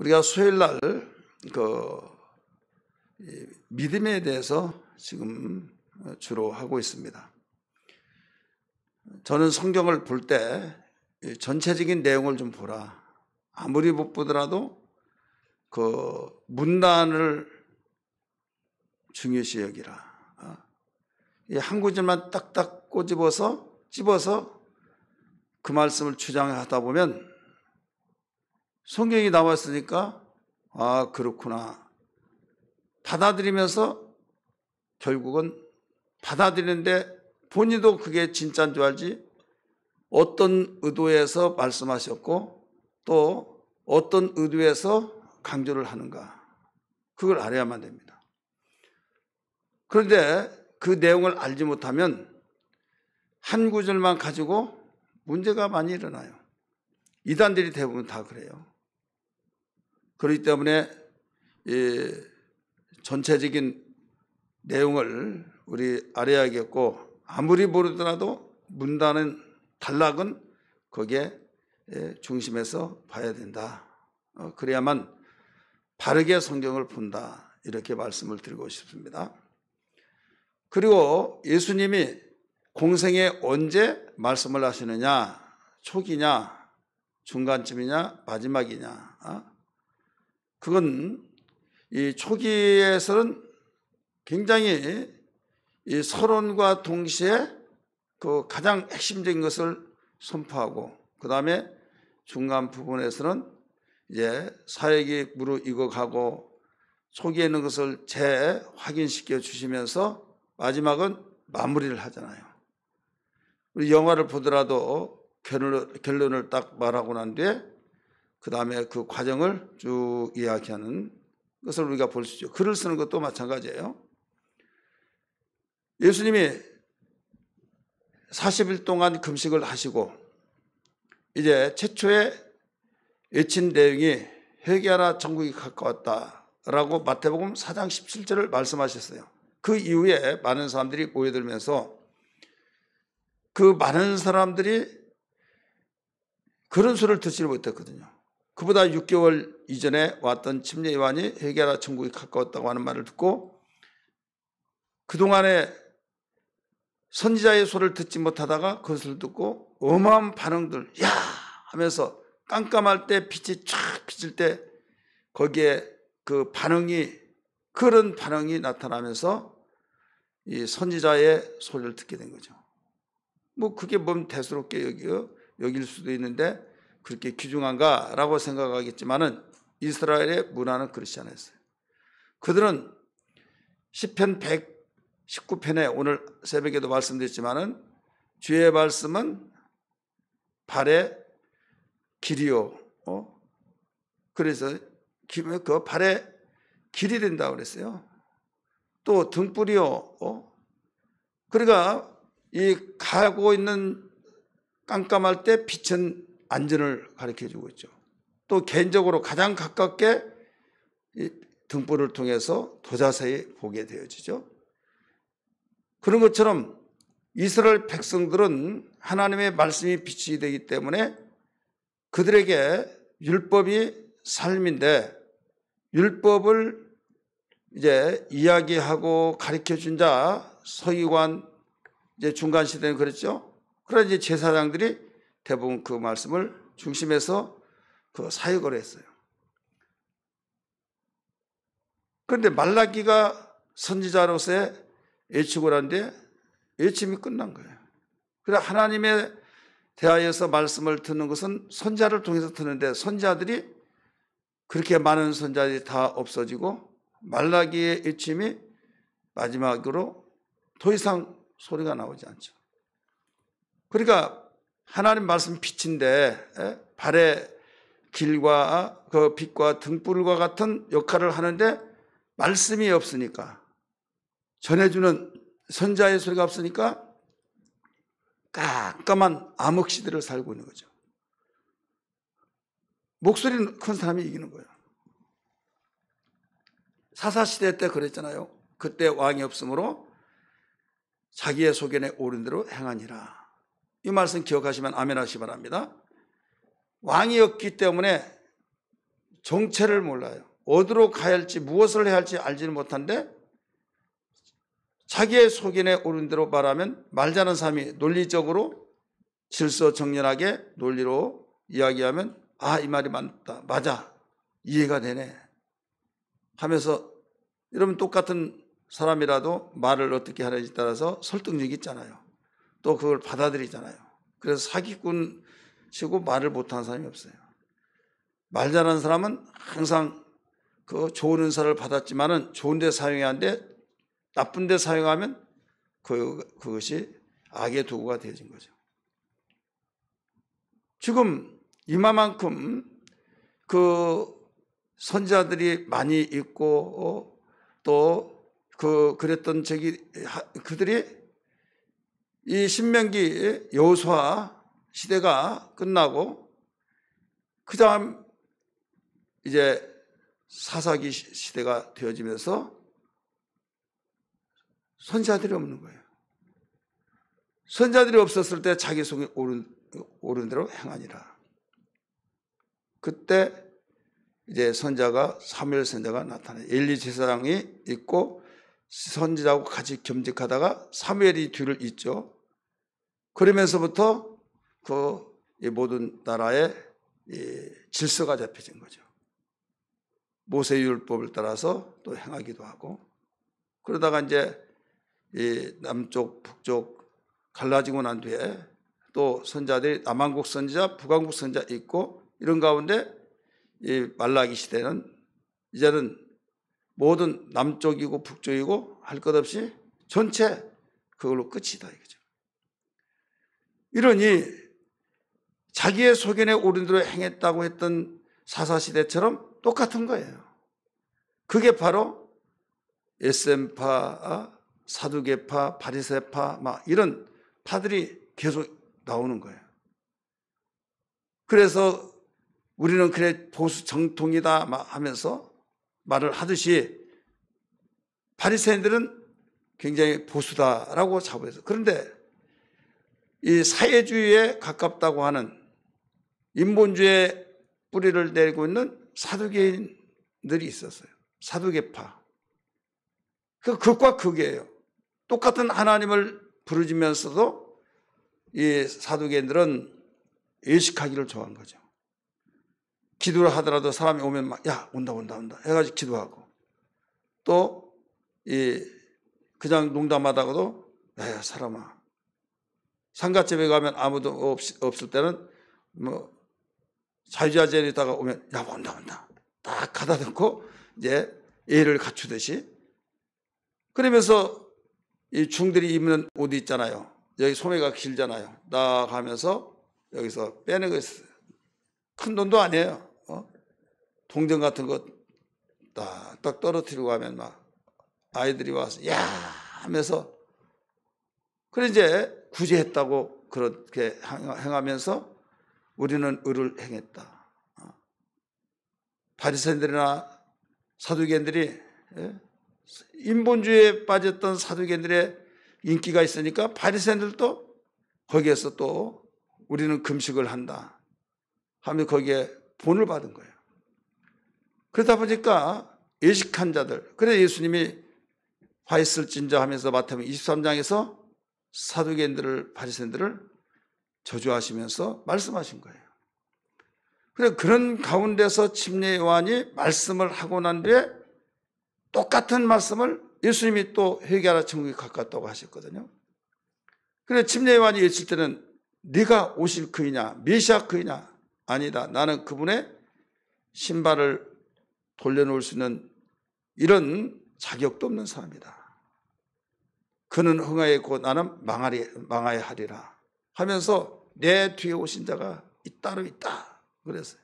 우리가 수요일 날 믿음에 대해서 지금 주로 하고 있습니다. 저는 성경을 볼 때 전체적인 내용을 좀 보라. 아무리 못 보더라도 그 문단을 중요시 여기라. 이 한 구절만 딱딱 찝어서 그 말씀을 주장하다 보면 성경이 나왔으니까 아 그렇구나 받아들이면서 결국은 받아들이는데 본인도 그게 진짜인 줄 알지 어떤 의도에서 말씀하셨고 또 어떤 의도에서 강조를 하는가 그걸 알아야만 됩니다. 그런데 그 내용을 알지 못하면 한 구절만 가지고 문제가 많이 일어나요. 이단들이 대부분 다 그래요. 그렇기 때문에 이 전체적인 내용을 우리 알아야겠고 아무리 모르더라도 문단은 단락은 거기에 중심에서 봐야 된다. 그래야만 바르게 성경을 본다. 이렇게 말씀을 드리고 싶습니다. 그리고 예수님이 공생에 언제 말씀을 하시느냐? 초기냐? 중간쯤이냐? 마지막이냐? 그건 이 초기에서는 굉장히 이 서론과 동시에 그 가장 핵심적인 것을 선포하고 그 다음에 중간 부분에서는 이제 사역이 무르익어가고 초기에 있는 것을 재확인시켜 주시면서 마지막은 마무리를 하잖아요. 우리 영화를 보더라도 결론을 딱 말하고 난 뒤에 그 다음에 그 과정을 쭉 이야기하는 것을 우리가 볼 수 있죠. 글을 쓰는 것도 마찬가지예요. 예수님이 40일 동안 금식을 하시고 이제 최초에 외친 내용이 회개하라 천국이 가까웠다라고 마태복음 4장 17절을 말씀하셨어요. 그 이후에 많은 사람들이 모여들면서 그 많은 사람들이 그런 소리를 듣지를 못했거든요. 그보다 6개월 이전에 왔던 침례 요한이 회개하라 천국이 가까웠다고 하는 말을 듣고 그동안에 선지자의 소리를 듣지 못하다가 그것을 듣고 어마어마한 반응들 야 하면서 깜깜할 때 빛이 쫙 비칠 때 거기에 그 반응이 그런 반응이 나타나면서 이 선지자의 소리를 듣게 된 거죠. 뭐 그게 뭔 대수롭게 여길 수도 있는데 그렇게 귀중한가라고 생각하겠지만은 이스라엘의 문화는 그렇지 않았어요. 그들은 시편 119편에 오늘 새벽에도 말씀드렸지만은 주의 말씀은 발의 길이요. 그래서 그 발의 길이 된다고 그랬어요. 또 등불이요. 그러니까 이 가고 있는 깜깜할 때 빛은 안전을 가르쳐주고 있죠. 또 개인적으로 가장 가깝게 이 등불을 통해서 더 자세히 보게 되어지죠. 그런 것처럼 이스라엘 백성들은 하나님의 말씀이 빛이 되기 때문에 그들에게 율법이 삶인데 율법을 이제 이야기하고 가르쳐준 자 서기관 이제 중간 시대는 그랬죠. 그러나 이제 제사장들이 대부분 그 말씀을 중심해서 그 사역을 했어요. 그런데 말라기가 선지자로서의 예측을 하는데 예침이 끝난 거예요. 그래서 하나님에 대하여서 말씀을 듣는 것은 선지자를 통해서 듣는데 선지자들이 그렇게 많은 선지자들이 다 없어지고 말라기의 예침이 마지막으로 더 이상 소리가 나오지 않죠. 그러니까 하나님 말씀 빛인데 발의 길과 그 빛과 등불과 같은 역할을 하는데 말씀이 없으니까 전해주는 선자의 소리가 없으니까 깜깜한 암흑 시대를 살고 있는 거죠. 목소리 큰 사람이 이기는 거예요. 사사시대 때 그랬잖아요. 그때 왕이 없으므로 자기의 소견에 옳은 대로 행하니라. 이 말씀 기억하시면 아멘 하시기 바랍니다. 왕이 없기 때문에 정체를 몰라요. 어디로 가야 할지 무엇을 해야 할지 알지는 못한데 자기의 속인에 오른 대로 말하면 말 잘하는 사람이 논리적으로 질서정연하게 논리로 이야기하면 아, 이 말이 맞다. 맞아. 이해가 되네. 하면서 이러면 똑같은 사람이라도 말을 어떻게 하는지 따라서 설득력이 있잖아요. 또 그걸 받아들이잖아요. 그래서 사기꾼 치고 말을 못하는 사람이 없어요. 말 잘하는 사람은 항상 그 좋은 은사를 받았지만은 좋은 데 사용해야 하는데 나쁜 데 사용하면 그것이 악의 도구가 되어진 거죠. 지금 이마만큼 그 선자들이 많이 있고 또 그랬던 그들이 이 신명기 여호수아 시대가 끝나고 그 다음 이제 사사기 시대가 되어지면서 선자들이 없는 거예요. 선자들이 없었을 때 자기 속에 옳은 대로 행하니라. 그때 이제 사무엘 선자가 나타나요. 엘리 제사장이 있고 선지자하고 같이 겸직하다가 사무엘이 뒤를 잇죠. 그러면서부터 이 모든 나라의 질서가 잡혀진 거죠. 모세율법을 따라서 또 행하기도 하고 그러다가 이제 이 남쪽 북쪽 갈라지고 난 뒤에 또 선자들이 남한국 선지자 북한국 선지자 있고 이런 가운데 이 말라기 시대는 이제는 모든 남쪽이고 북쪽이고 할 것 없이 전체 그걸로 끝이다 이거죠. 이러니 자기의 소견에 오른 대로 행했다고 했던 사사시대처럼 똑같은 거예요. 그게 바로 SM파, 사두개파, 바리새파 막 이런 파들이 계속 나오는 거예요. 그래서 우리는 그래 보수 정통이다 막 하면서 말을 하듯이 바리새인들은 굉장히 보수다라고 자부해서 그런데 이 사회주의에 가깝다고 하는 인본주의의 뿌리를 내리고 있는 사두개인들이 있었어요. 사두개파. 극과 극이에요. 똑같은 하나님을 부르짖으면서도 이 사두개인들은 예식하기를 좋아한 거죠. 기도를 하더라도 사람이 오면 막 야 온다 해가지고 기도하고 또 그냥 농담하다가도 야 사람아 상가집에 가면 아무도 없을 때는 뭐 자유자재에 있다가 오면 야 온다 딱 가다 놓고 이제 예를 갖추듯이 그러면서 이 중들이 입는 옷이 있잖아요. 여기 소매가 길잖아요. 딱 하면서 여기서 빼는 거 있어요. 큰 돈도 아니에요. 동전 같은 거 딱 떨어뜨리고 하면 막 아이들이 와서 야 하면서 그래 이제 구제했다고 그렇게 행하면서 우리는 의를 행했다. 바리새인들이나 사두개인들이 인본주의에 빠졌던 사두개인들의 인기가 있으니까 바리새인들도 거기에서 또 우리는 금식을 한다 하면 거기에 본을 받은 거예요. 그러다 보니까 예식한 자들 그래서 예수님이 화 있을진저 하면서 마태복음 23장에서 사두개인들을 바리새인들을 저주하시면서 말씀하신 거예요. 그래 그런 가운데서 침례 요한이 말씀을 하고 난 뒤에 똑같은 말씀을 예수님이 또 회개하라 천국이 가깝다고 하셨거든요. 그래 침례 요한이 외칠 때는 네가 오실 그이냐 메시아 그이냐 아니다 나는 그분의 신발을 돌려놓을 수 있는 이런 자격도 없는 사람이다. 그는 흥하였고 나는 망하여 하리라 하면서 내 뒤에 오신 자가 따로 있다 그랬어요.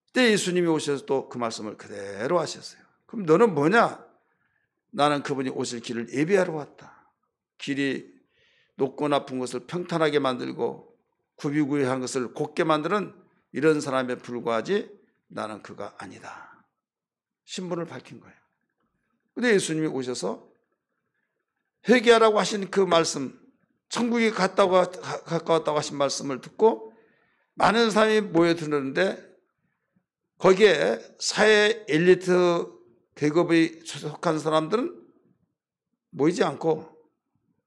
그때 예수님이 오셔서 또 그 말씀을 그대로 하셨어요. 그럼 너는 뭐냐? 나는 그분이 오실 길을 예비하러 왔다. 길이 높고 높은 것을 평탄하게 만들고 구비구비한 것을 곱게 만드는 이런 사람에 불과하지 나는 그가 아니다. 신분을 밝힌 거예요. 그런데 예수님이 오셔서 회개하라고 하신 그 말씀, 천국이 가까웠다고 하신 말씀을 듣고 많은 사람이 모여드는데 거기에 사회 엘리트 계급에 속한 사람들은 모이지 않고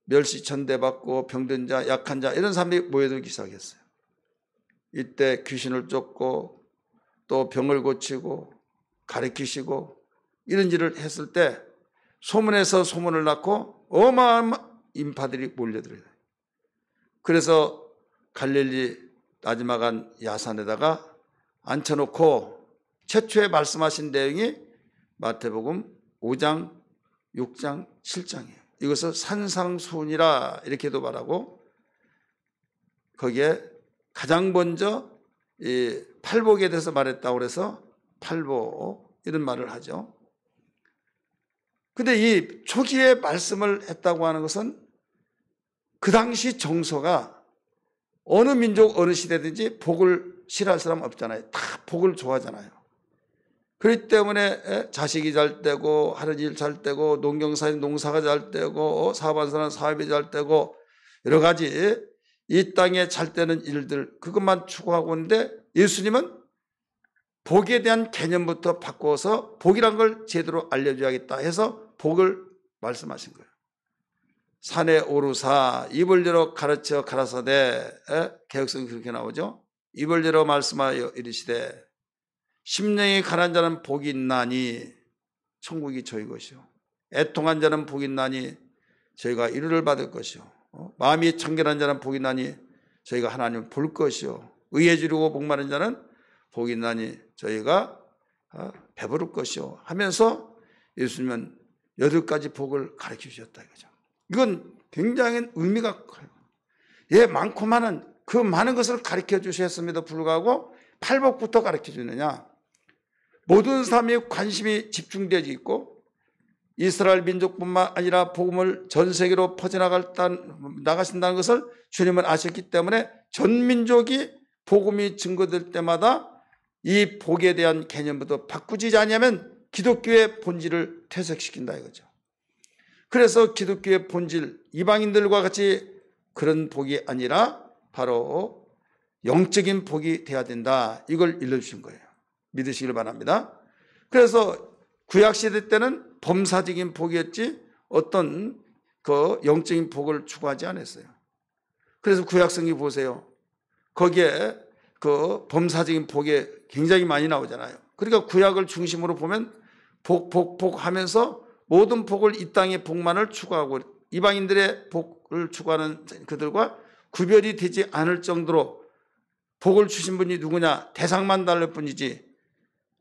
멸시 천대받고 병든 자, 약한 자 이런 사람들이 모여들기 시작했어요. 이때 귀신을 쫓고 또 병을 고치고 가르치시고 이런 일을 했을 때 소문에서 소문을 낳고 어마어마한 인파들이 몰려들어요. 그래서 갈릴리 나지막한 야산에다가 앉혀놓고 최초에 말씀하신 내용이 마태복음 5장, 6장, 7장이에요. 이것을 산상수훈이라 이렇게도 말하고 거기에 가장 먼저 이 팔복에 대해서 말했다고 그래서 팔복 이런 말을 하죠. 근데 이 초기에 말씀을 했다고 하는 것은 그 당시 정서가 어느 민족 어느 시대든지 복을 싫어할 사람 없잖아요. 다 복을 좋아하잖아요. 그렇기 때문에 자식이 잘 되고 하는 일 잘 되고 농경사는 농사가 잘 되고 사업하는 사람은 사업이 잘 되고 여러 가지 이 땅에 잘 되는 일들 그것만 추구하고 있는데 예수님은 복에 대한 개념부터 바꿔서 복이란 걸 제대로 알려줘야겠다 해서 복을 말씀하신 거예요. 산에 오르사 입을 열어 가르쳐 가라사대 개혁성이 그렇게 나오죠. 입을 열어 말씀하여 이르시되 심령이 가난한 자는 복이 있나니 천국이 저희 것이요 애통한 자는 복이 있나니 저희가 위로를 받을 것이요 마음이 청결한 자는 복이 있나니 저희가 하나님을 볼 것이요 의에 지르고 복마른 자는 복이 있나니 저희가 배부를 것이요 하면서 예수님은 8가지 복을 가르쳐 주셨다 이거죠. 이건 굉장히 의미가 커요. 예, 많고 많은 그 많은 것을 가르쳐 주셨음에도 불구하고 팔복부터 가르쳐 주느냐. 모든 사람의 관심이 집중되어 있고 이스라엘 민족뿐만 아니라 복음을 전 세계로 퍼져나가신다는 것을 주님은 아셨기 때문에 전 민족이 복음이 증거될 때마다 이 복에 대한 개념부터 바꾸지 않으면 기독교의 본질을 퇴색시킨다 이거죠. 그래서 기독교의 본질, 이방인들과 같이 그런 복이 아니라 바로 영적인 복이 돼야 된다. 이걸 일러주신 거예요. 믿으시길 바랍니다. 그래서 구약시대 때는 범사적인 복이었지 어떤 그 영적인 복을 추구하지 않았어요. 그래서 구약성경 보세요. 거기에 그 범사적인 복이 굉장히 많이 나오잖아요. 그러니까 구약을 중심으로 보면 복 하면서 모든 복을 이 땅의 복만을 추구하고 이방인들의 복을 추구하는 그들과 구별이 되지 않을 정도로 복을 주신 분이 누구냐 대상만 다를 뿐이지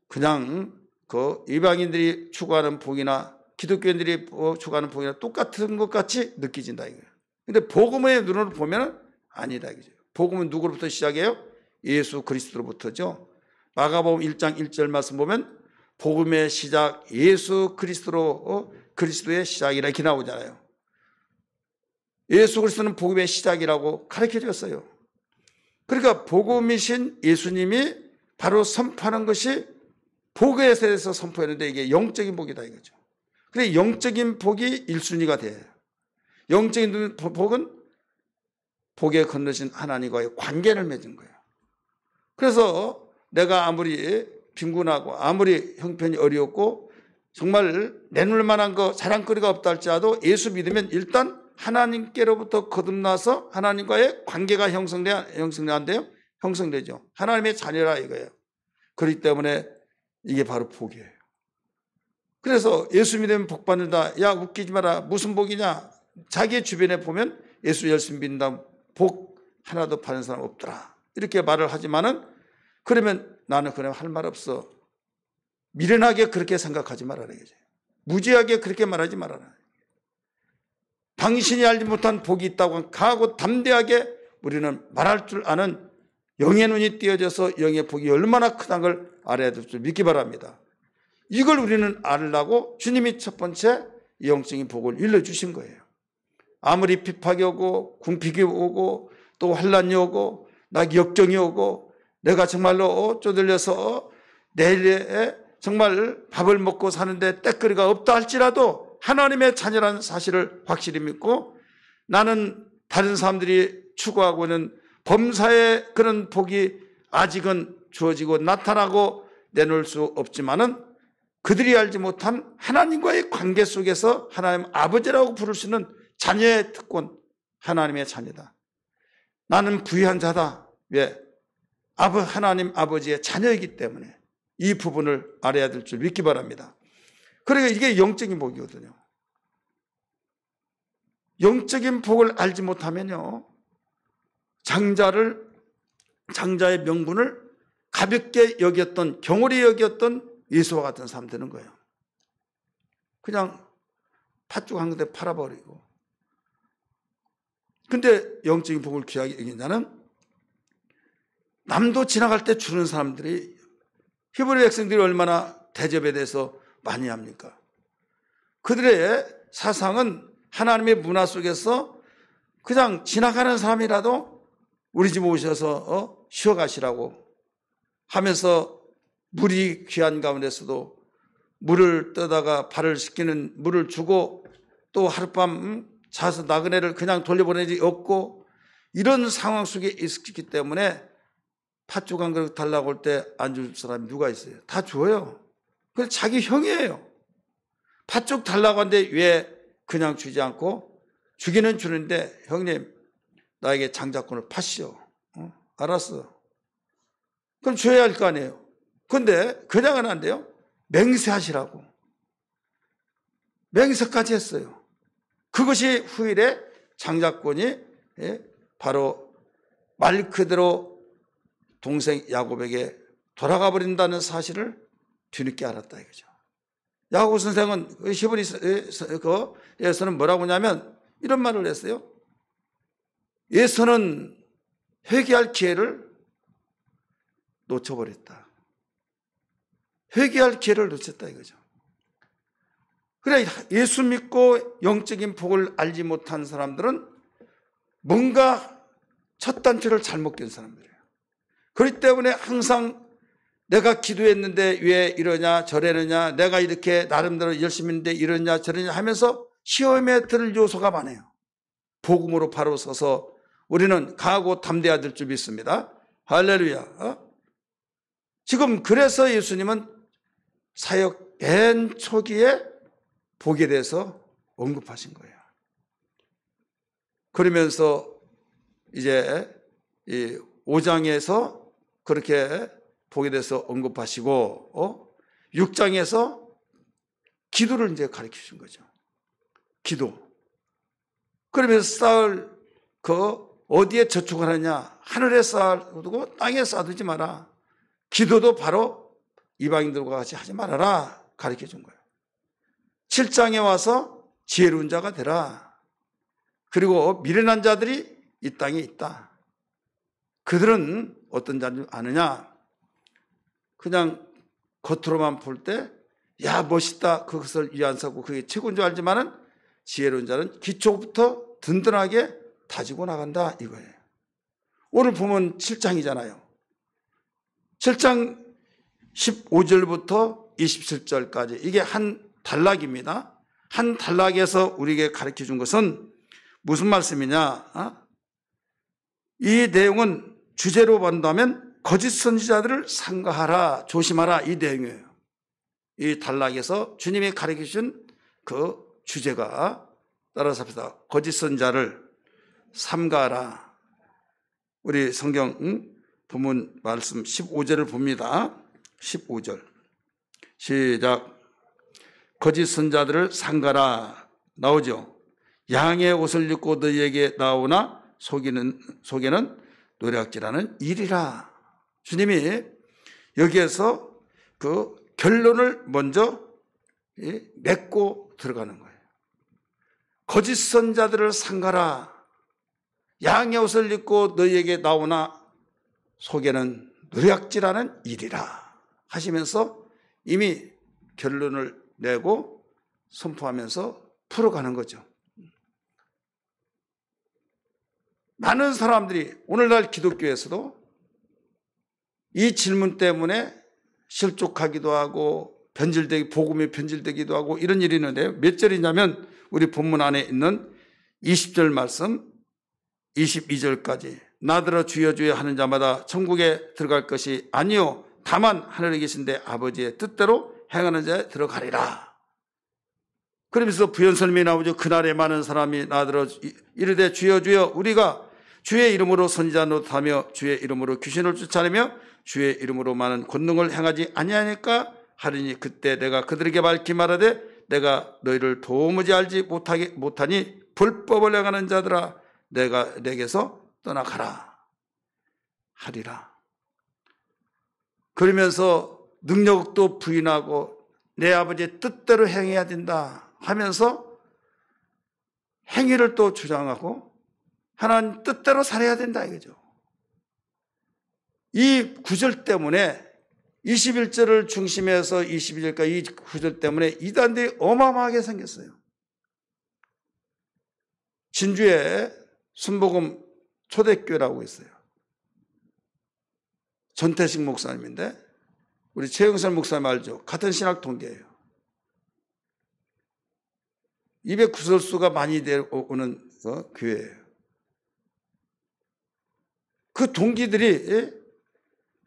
그냥 그 이방인들이 추구하는 복이나 기독교인들이 추구하는 복이나 똑같은 것 같이 느껴진다 이거예요. 근데 복음의 눈으로 보면 아니다 이거죠. 복음은 누구로부터 시작해요? 예수 그리스도로부터죠. 마가복음 1장 1절 말씀 보면 복음의 시작 예수 그리스도로 그리스도의 시작이라 이렇게 나오잖아요. 예수 그리스도는 복음의 시작이라고 가르쳐 줬어요. 그러니까 복음이신 예수님이 바로 선포하는 것이 복에 대해서 선포했는데 이게 영적인 복이다 이거죠. 그래 영적인 복이 1순위가 돼요. 영적인 복은 복에 건너신 하나님과의 관계를 맺은 거예요. 그래서 내가 아무리 빈곤하고 아무리 형편이 어렵고 정말 내놓을 만한 거 자랑거리가 없다 할지라도 예수 믿으면 일단 하나님께로부터 거듭나서 하나님과의 관계가 형성돼요? 형성되죠. 하나님의 자녀라 이거예요. 그렇기 때문에 이게 바로 복이에요. 그래서 예수 믿으면 복 받는다. 야 웃기지 마라. 무슨 복이냐. 자기 주변에 보면 예수 열심히 믿는다. 복 하나도 받는 사람 없더라. 이렇게 말을 하지만은 그러면 나는 그냥 할 말 없어. 미련하게 그렇게 생각하지 말아라. 무지하게 그렇게 말하지 말아라. 당신이 알지 못한 복이 있다고 강하고 담대하게 우리는 말할 줄 아는 영의 눈이 띄어져서 영의 복이 얼마나 크다는 걸 알아야 될 줄 믿기 바랍니다. 이걸 우리는 알으려고 주님이 첫 번째 영적인 복을 일러주신 거예요. 아무리 핍박이 오고 궁핍이 오고 또 환난이 오고 나 역정이 오고 내가 정말로 쪼들려서 내일에 정말 밥을 먹고 사는데 때거리가 없다 할지라도 하나님의 자녀라는 사실을 확실히 믿고 나는 다른 사람들이 추구하고 있는 범사의 그런 복이 아직은 주어지고 나타나고 내놓을 수 없지만은 그들이 알지 못한 하나님과의 관계 속에서 하나님 아버지라고 부를 수 있는 자녀의 특권, 하나님의 자녀다. 나는 부유한 자다. 왜? 하나님 아버지의 자녀이기 때문에 이 부분을 알아야 될 줄 믿기 바랍니다. 그러니까 이게 영적인 복이거든요. 영적인 복을 알지 못하면요, 장자의 명분을 가볍게 여겼던, 경홀히 여겼던 예수와 같은 사람 되는 거예요. 그냥 팥죽 한 군데 팔아버리고. 근데 영적인 복을 귀하게 여긴 자는 남도 지나갈 때 주는 사람들이, 히브리 백성들이 얼마나 대접에 대해서 많이 합니까? 그들의 사상은 하나님의 문화 속에서 그냥 지나가는 사람이라도 우리 집 오셔서 쉬어가시라고 하면서, 물이 귀한 가운데서도 물을 떠다가 발을 씻기는 물을 주고, 또 하룻밤 자서 나그네를 그냥 돌려보내지 없고, 이런 상황 속에 있기 때문에 팥죽 한 그릇 달라고 할 때 안 줄 사람이 누가 있어요? 다 줘요. 그래서 자기 형이에요. 팥죽 달라고 하는데 왜 그냥 주지 않고, 주기는 주는데 형님 나에게 장자권을 파시오. 알았어. 그럼 줘야 할 거 아니에요. 그런데 그냥은 안 돼요. 맹세하시라고. 맹세까지 했어요. 그것이 후일에 장자권이 바로 말 그대로 동생 야곱에게 돌아가 버린다는 사실을 뒤늦게 알았다 이거죠. 야곱 선생은 히브리서는 뭐라고 하냐면 이런 말을 했어요. 에서는 회개할 기회를 놓쳐버렸다. 회개할 기회를 놓쳤다 이거죠. 그래, 예수 믿고 영적인 복을 알지 못한 사람들은 뭔가 첫 단추를 잘못 낀 사람들이에요. 그렇기 때문에 항상 내가 기도했는데 왜 이러냐 저러느냐, 내가 이렇게 나름대로 열심히 했는데 이러냐 저러냐 하면서 시험에 들 요소가 많아요. 복음으로 바로 서서 우리는 강하고 담대해야 될 줄 믿습니다. 할렐루야. 지금 그래서 예수님은 사역 맨 초기에 복에 대해서 언급하신 거예요. 그러면서 이제 이 5장에서 그렇게 복에 대해서 언급하시고 6장에서 기도를 이제 가르쳐 주신 거죠. 기도. 그러면서 쌀 어디에 저축하느냐, 하늘에 쌓아두고 땅에 쌓아두지 마라. 기도도 바로 이방인들과 같이 하지 말아라 가르쳐 준 거예요. 7장에 와서 지혜로운 자가 되라. 그리고 미련한 자들이 이 땅에 있다. 그들은 어떤 자인지 아느냐? 그냥 겉으로만 볼 때 야 멋있다 그것을 위안 삼고 그게 최고인 줄 알지만은 지혜로운 자는 기초부터 든든하게 다지고 나간다 이거예요. 오늘 보면 7장이잖아요. 7장 15절부터 27절까지 이게 한 단락입니다. 한 단락에서 우리에게 가르쳐 준 것은 무슨 말씀이냐? 이 내용은 주제로 본다면 거짓 선지자들을 삼가하라, 조심하라 이 내용이에요. 이 단락에서 주님이 가르쳐 주신 그 주제가 따라서 합시다. 거짓 선지자를 삼가하라. 우리 성경 본문 말씀 15절을 봅니다. 15절 시작. 거짓 선지자들을 삼가라 나오죠. 양의 옷을 입고 너희에게 나오나 속에는 노략질하는 일이라. 주님이 여기에서 그 결론을 먼저 맺고 들어가는 거예요. 거짓 선지자들을 삼가라. 양의 옷을 입고 너희에게 나오나 속에는 노략질하는 일이라 하시면서 이미 결론을 내고 선포하면서 풀어가는 거죠. 많은 사람들이 오늘날 기독교에서도 이 질문 때문에 실족하기도 하고 복음이 변질되기도 하고 이런 일이 있는데요. 몇 절이냐면 우리 본문 안에 있는 20절 말씀 22절까지 나더러 주여 주여 하는 자마다 천국에 들어갈 것이 아니요 다만 하늘에 계신 내 아버지의 뜻대로 행하는 자에 들어가리라. 그러면서 부연설명이 나오죠. 그날에 많은 사람이 나더러 이르되 주여 주여 우리가 주의 이름으로 선지자 노릇하며 주의 이름으로 귀신을 쫓아내며 주의 이름으로 많은 권능을 행하지 아니하니까 하리니 그때 내가 그들에게 밝히 말하되 내가 너희를 도무지 알지 못하니 불법을 행하는 자들아 내가 내게서 떠나가라 하리라. 그러면서 능력도 부인하고 내 아버지의 뜻대로 행해야 된다 하면서 행위를 또 주장하고 하나님 뜻대로 살아야 된다 이거죠. 이 구절 때문에 21절을 중심해서 22절까지 이 구절 때문에 이단들이 어마어마하게 생겼어요. 진주에 순복음 초대교회라고 있어요. 전태식 목사님인데 우리 최영선 목사님 알죠? 같은 신학 동기예요. 입에 구설수가 많이 오는 교회예요. 그 동기들이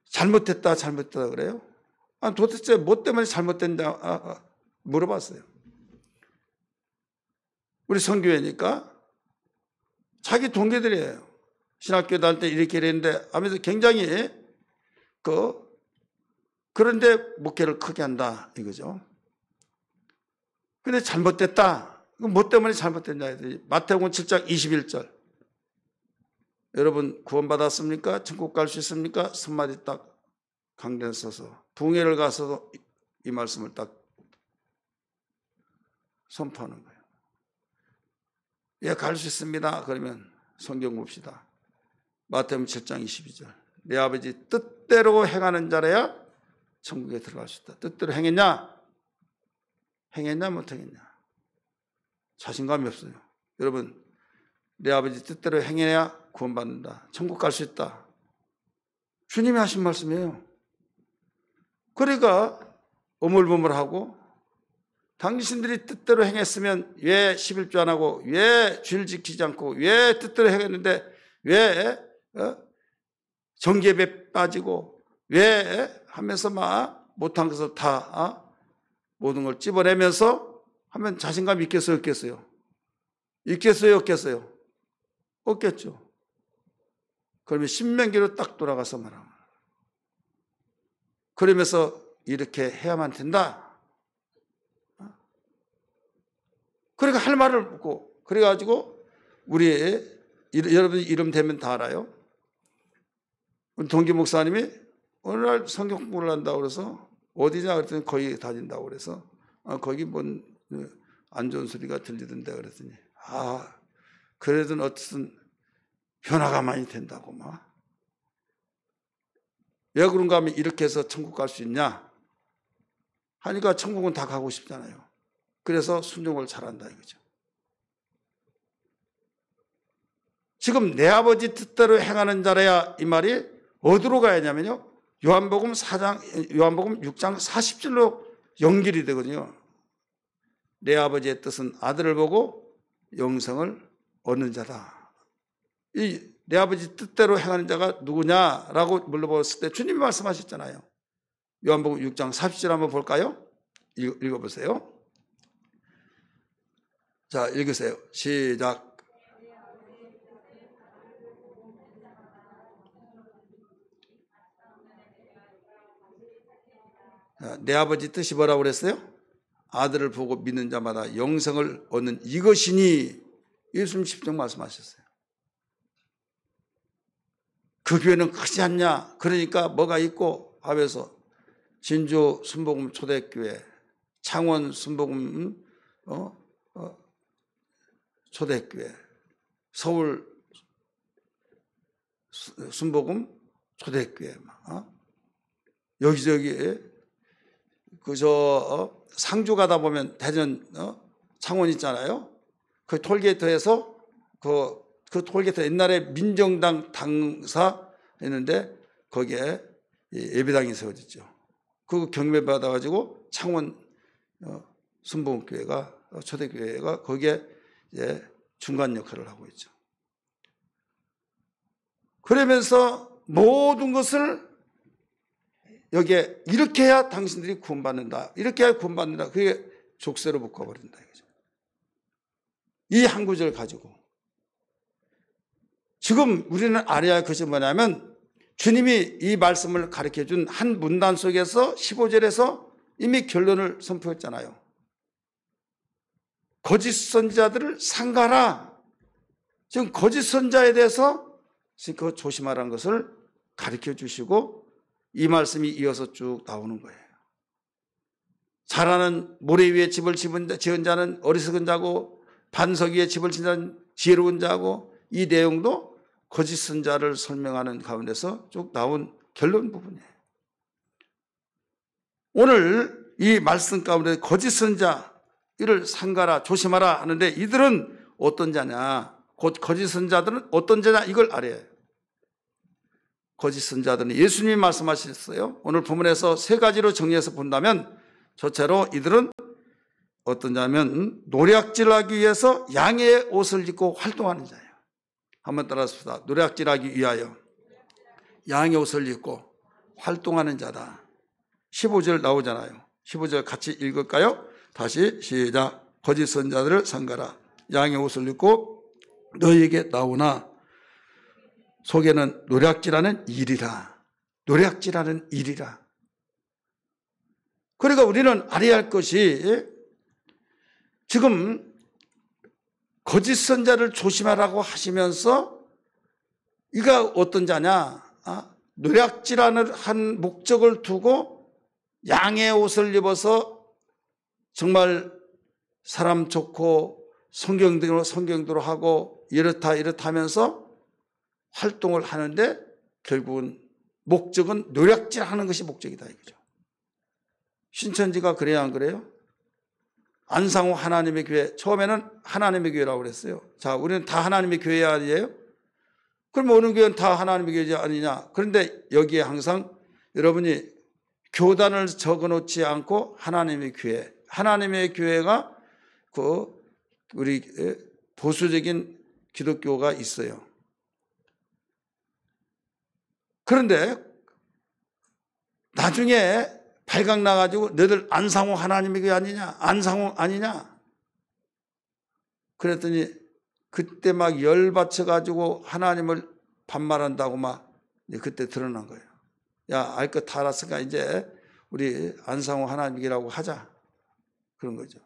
잘못됐다 그래요? 도대체 뭐 때문에 잘못된다 물어봤어요. 우리 선교회니까 자기 동기들이에요. 신학교 다닐 때 이렇게 이랬는데 하면서 굉장히 그런데 목회를 크게 한다 이거죠. 근데 잘못됐다. 뭐 때문에 잘못됐냐 했더니 마태복음 7장 21절. 여러분 구원받았습니까? 천국 갈 수 있습니까? 손마디 딱 강단 써서 붕해를 가서도 이 말씀을 딱 선포하는 거예요. 예, 갈 수 있습니다. 그러면 성경 봅시다. 마태복음 7장 22절. 내 아버지 뜻대로 행하는 자라야 천국에 들어갈 수 있다. 뜻대로 행했냐? 행했냐 못 행했냐? 자신감이 없어요. 여러분 내 아버지 뜻대로 행해야 구원받는다. 천국 갈 수 있다. 주님이 하신 말씀이에요. 그러니까 오물보물하고 당신들이 뜻대로 행했으면 왜 11조 안 하고 왜 주일 지키지 않고 왜 뜻대로 행했는데 왜 정계배 빠지고 왜 하면서 막 못한 것을 다 모든 걸 찝어내면서 하면 자신감 있겠어요 없겠어요? 있겠어요 없겠어요? 없겠죠. 그러면 신명기로 딱 돌아가서 말하면 그러면서 이렇게 해야만 된다. 그러니까 할 말을 묻고 그래가지고 우리 여러분 이름 되면 다 알아요. 우리 동기 목사님이 어느 날 성경 공부를 한다고 그래서 어디냐 그랬더니 거기 다닌다고 그래서 거기 뭔 안 좋은 소리가 들리던데 그랬더니 그래도 어쨌든 변화가 많이 된다고 막. 왜 그런가 하면 이렇게 해서 천국 갈 수 있냐 하니까 천국은 다 가고 싶잖아요. 그래서 순종을 잘한다 이거죠. 지금 내 아버지 뜻대로 행하는 자라야 이 말이 어디로 가야 하냐면요. 요한복음 6장 40절로 연결이 되거든요. 내 아버지의 뜻은 아들을 보고 영생을 얻는 자다. 이 내 아버지 뜻대로 행하는 자가 누구냐라고 물어봤을 때 주님이 말씀하셨잖아요. 요한복음 6장 40절 한번 볼까요? 읽어보세요. 자, 읽으세요. 시작. 내 아버지 뜻이 뭐라고 그랬어요? 아들을 보고 믿는 자마다 영생을 얻는 이것이니 예수님 십정 말씀하셨어요. 그 교회는 크지 않냐? 그러니까 뭐가 있고 하면서 진주 순복음 초대교회, 창원 순복음 초대교회, 서울 순복음 초대교회, 여기저기 상주 가다 보면 대전 창원 있잖아요. 그 톨게이트에서 그 톨게이트 옛날에 민정당 당사 했는데 거기에 예배당이 세워졌죠. 그 경매 받아가지고 창원 순복음교회가 초대교회가 거기에 이제 중간 역할을 하고 있죠. 그러면서 모든 것을 여기에 이렇게 해야 당신들이 구원받는다. 이렇게 해야 구원받는다. 그게 족쇄로 묶어버린다. 이 한 구절 가지고. 지금 우리는 알아야 할 것이 뭐냐면 주님이 이 말씀을 가르쳐준 한 문단 속에서 15절에서 이미 결론을 선포했잖아요. 거짓 선지자들을 삼가라. 지금 거짓 선지자에 대해서 그 조심하라는 것을 가르쳐 주시고 이 말씀이 이어서 쭉 나오는 거예요. 잘하는 모래 위에 집을 지은 자는 어리석은 자고 반석 위에 집을 지은 자는 지혜로운 자고, 이 내용도 거짓 선지자를 설명하는 가운데서 쭉 나온 결론 부분이에요. 오늘 이 말씀 가운데 거짓 선지자 이를 삼가라 조심하라 하는데 이들은 어떤 자냐, 곧 거짓 선지자들은 어떤 자냐 이걸 알아야 해요. 거짓 선지자들은 예수님이 말씀하셨어요. 오늘 본문에서 세 가지로 정리해서 본다면 첫째로 이들은 어떤 자면 노략질하기 위해서 양의 옷을 입고 활동하는 자예요. 한번 따라합시다. 노략질하기 위하여 양의 옷을 입고 활동하는 자다. 15절 나오잖아요. 15절 같이 읽을까요? 다시 시작. 거짓 선지자들을 삼가라. 양의 옷을 입고 너희에게 나오나 속에는 노략질하는 일이라. 노략질하는 일이라. 그러니까 우리는 알아야 할 것이 지금 거짓 선지자를 조심하라고 하시면서 이가 어떤 자냐? 노략질하는 한 목적을 두고 양의 옷을 입어서 정말 사람 좋고 성경대로 하고 이렇다 하면서 활동을 하는데 결국은 목적은 노략질하는 것이 목적이다 이거죠. 신천지가 그래야 안 그래요? 안상호 하나님의 교회, 처음에는 하나님의 교회라고 그랬어요. 자, 우리는 다 하나님의 교회 아니에요? 그럼 어느 교회는 다 하나님의 교회 아니냐? 그런데 여기에 항상 여러분이 교단을 적어놓지 않고 하나님의 교회가 우리 보수적인 기독교가 있어요. 그런데 나중에 발각 나가지고 너희들 안상호 하나님의 교회 아니냐? 안상호 아니냐? 그랬더니 그때 막 열받쳐가지고 하나님을 반말한다고 막 그때 드러난 거예요. 야, 알 것 다 알았으니까 이제 우리 안상호 하나님이라고 하자. 그런 거죠.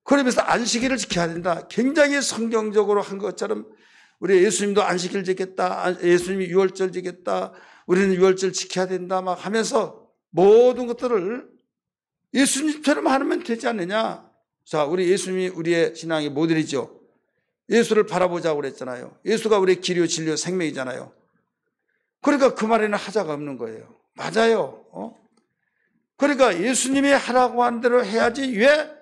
그러면서 안식일을 지켜야 된다. 굉장히 성경적으로 한 것처럼 우리 예수님도 안식일 지켰다. 예수님이 유월절 지켰다. 우리는 유월절 지켜야 된다. 막 하면서 모든 것들을 예수님처럼 하면 되지 않느냐. 자, 우리 예수님이 우리의 신앙의 모델이죠. 예수를 바라보자고 그랬잖아요. 예수가 우리의 길이요 진리요 생명이잖아요. 그러니까 그 말에는 하자가 없는 거예요. 맞아요. 그러니까 예수님이 하라고 한 대로 해야지 왜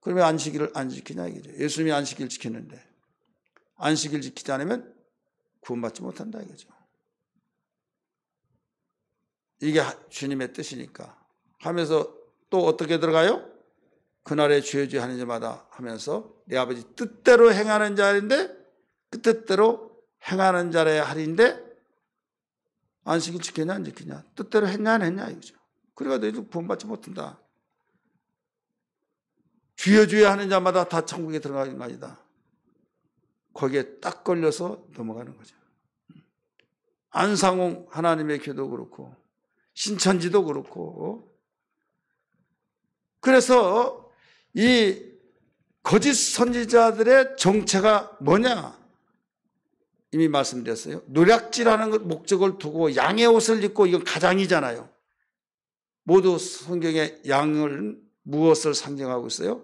그러면 안식일을 안 지키냐 이거죠. 예수님이 안식일 지켰는데 안식일 지키지 않으면 구원받지 못한다 이거죠. 이게 주님의 뜻이니까 하면서 또 어떻게 들어가요? 그날에 주여주여 하는 자마다 하면서 내 아버지 뜻대로 행하는 자인데 그 뜻대로 행하는 자의 할인데 안식일 지켰냐 안 지켰냐 뜻대로 했냐 안 했냐 이거죠. 그러니까 너희들 구원받지 못한다. 주여주여 하는 자마다 다 천국에 들어가는 거 아니다. 거기에 딱 걸려서 넘어가는 거죠. 안상홍 하나님의 교도 그렇고 신천지도 그렇고. 그래서 이 거짓 선지자들의 정체가 뭐냐? 이미 말씀드렸어요. 노략질하는 목적을 두고 양의 옷을 입고 이건 가장이잖아요. 모두 성경에 양을 무엇을 상징하고 있어요?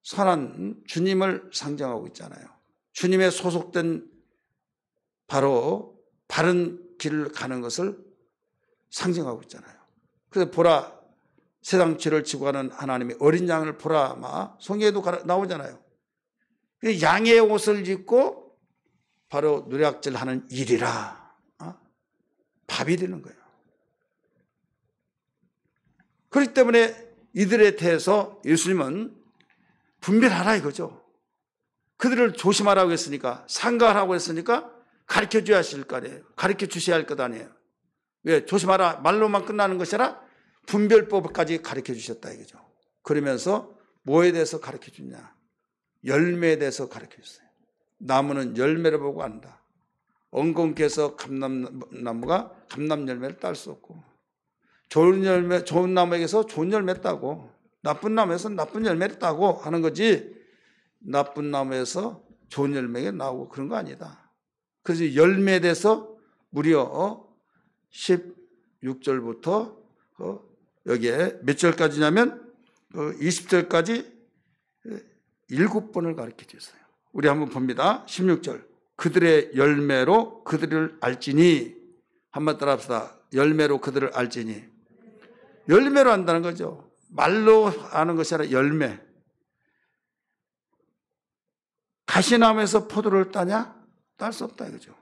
선한 주님을 상징하고 있잖아요. 주님의 소속된 바로 바른 길을 가는 것을 상징하고 있잖아요. 그래서 보라 세상 죄를 지고 가는 하나님의 어린 양을 보라 막 성경에도 나오잖아요. 양의 옷을 입고 바로 노략질하는 일이라 밥이 되는 거예요. 그렇기 때문에 이들에 대해서 예수님은 분별하라 이거죠. 그들을 조심하라고 했으니까 상가하라고 했으니까 가르쳐 줘야 하실 거 아니에요. 가르쳐 주셔야 할 것 아니에요. 왜? 조심하라. 말로만 끝나는 것이 아니라 분별법까지 가르쳐 주셨다 이거죠. 그러면서 뭐에 대해서 가르쳐 주냐? 열매에 대해서 가르쳐 줬어요. 나무는 열매를 보고 안다. 엉겅퀴에서 감람나무가 감람 열매를 딸 수 없고, 좋은 나무에게서 좋은 열매를 따고, 나쁜 나무에서 나쁜 열매를 따고 하는 거지, 나쁜 나무에서 좋은 열매가 나오고 그런 거 아니다. 그래서 열매에 대해서 무려 16절부터 여기에 몇 절까지냐면 20절까지 7번을 가르쳐 줬어요. 우리 한번 봅니다. 16절. 그들의 열매로 그들을 알지니. 한번 따라합시다. 열매로 그들을 알지니. 열매로 안다는 거죠. 말로 아는 것이 아니라 열매. 가시나무에서 포도를 따냐? 딸 수 없다 이거죠.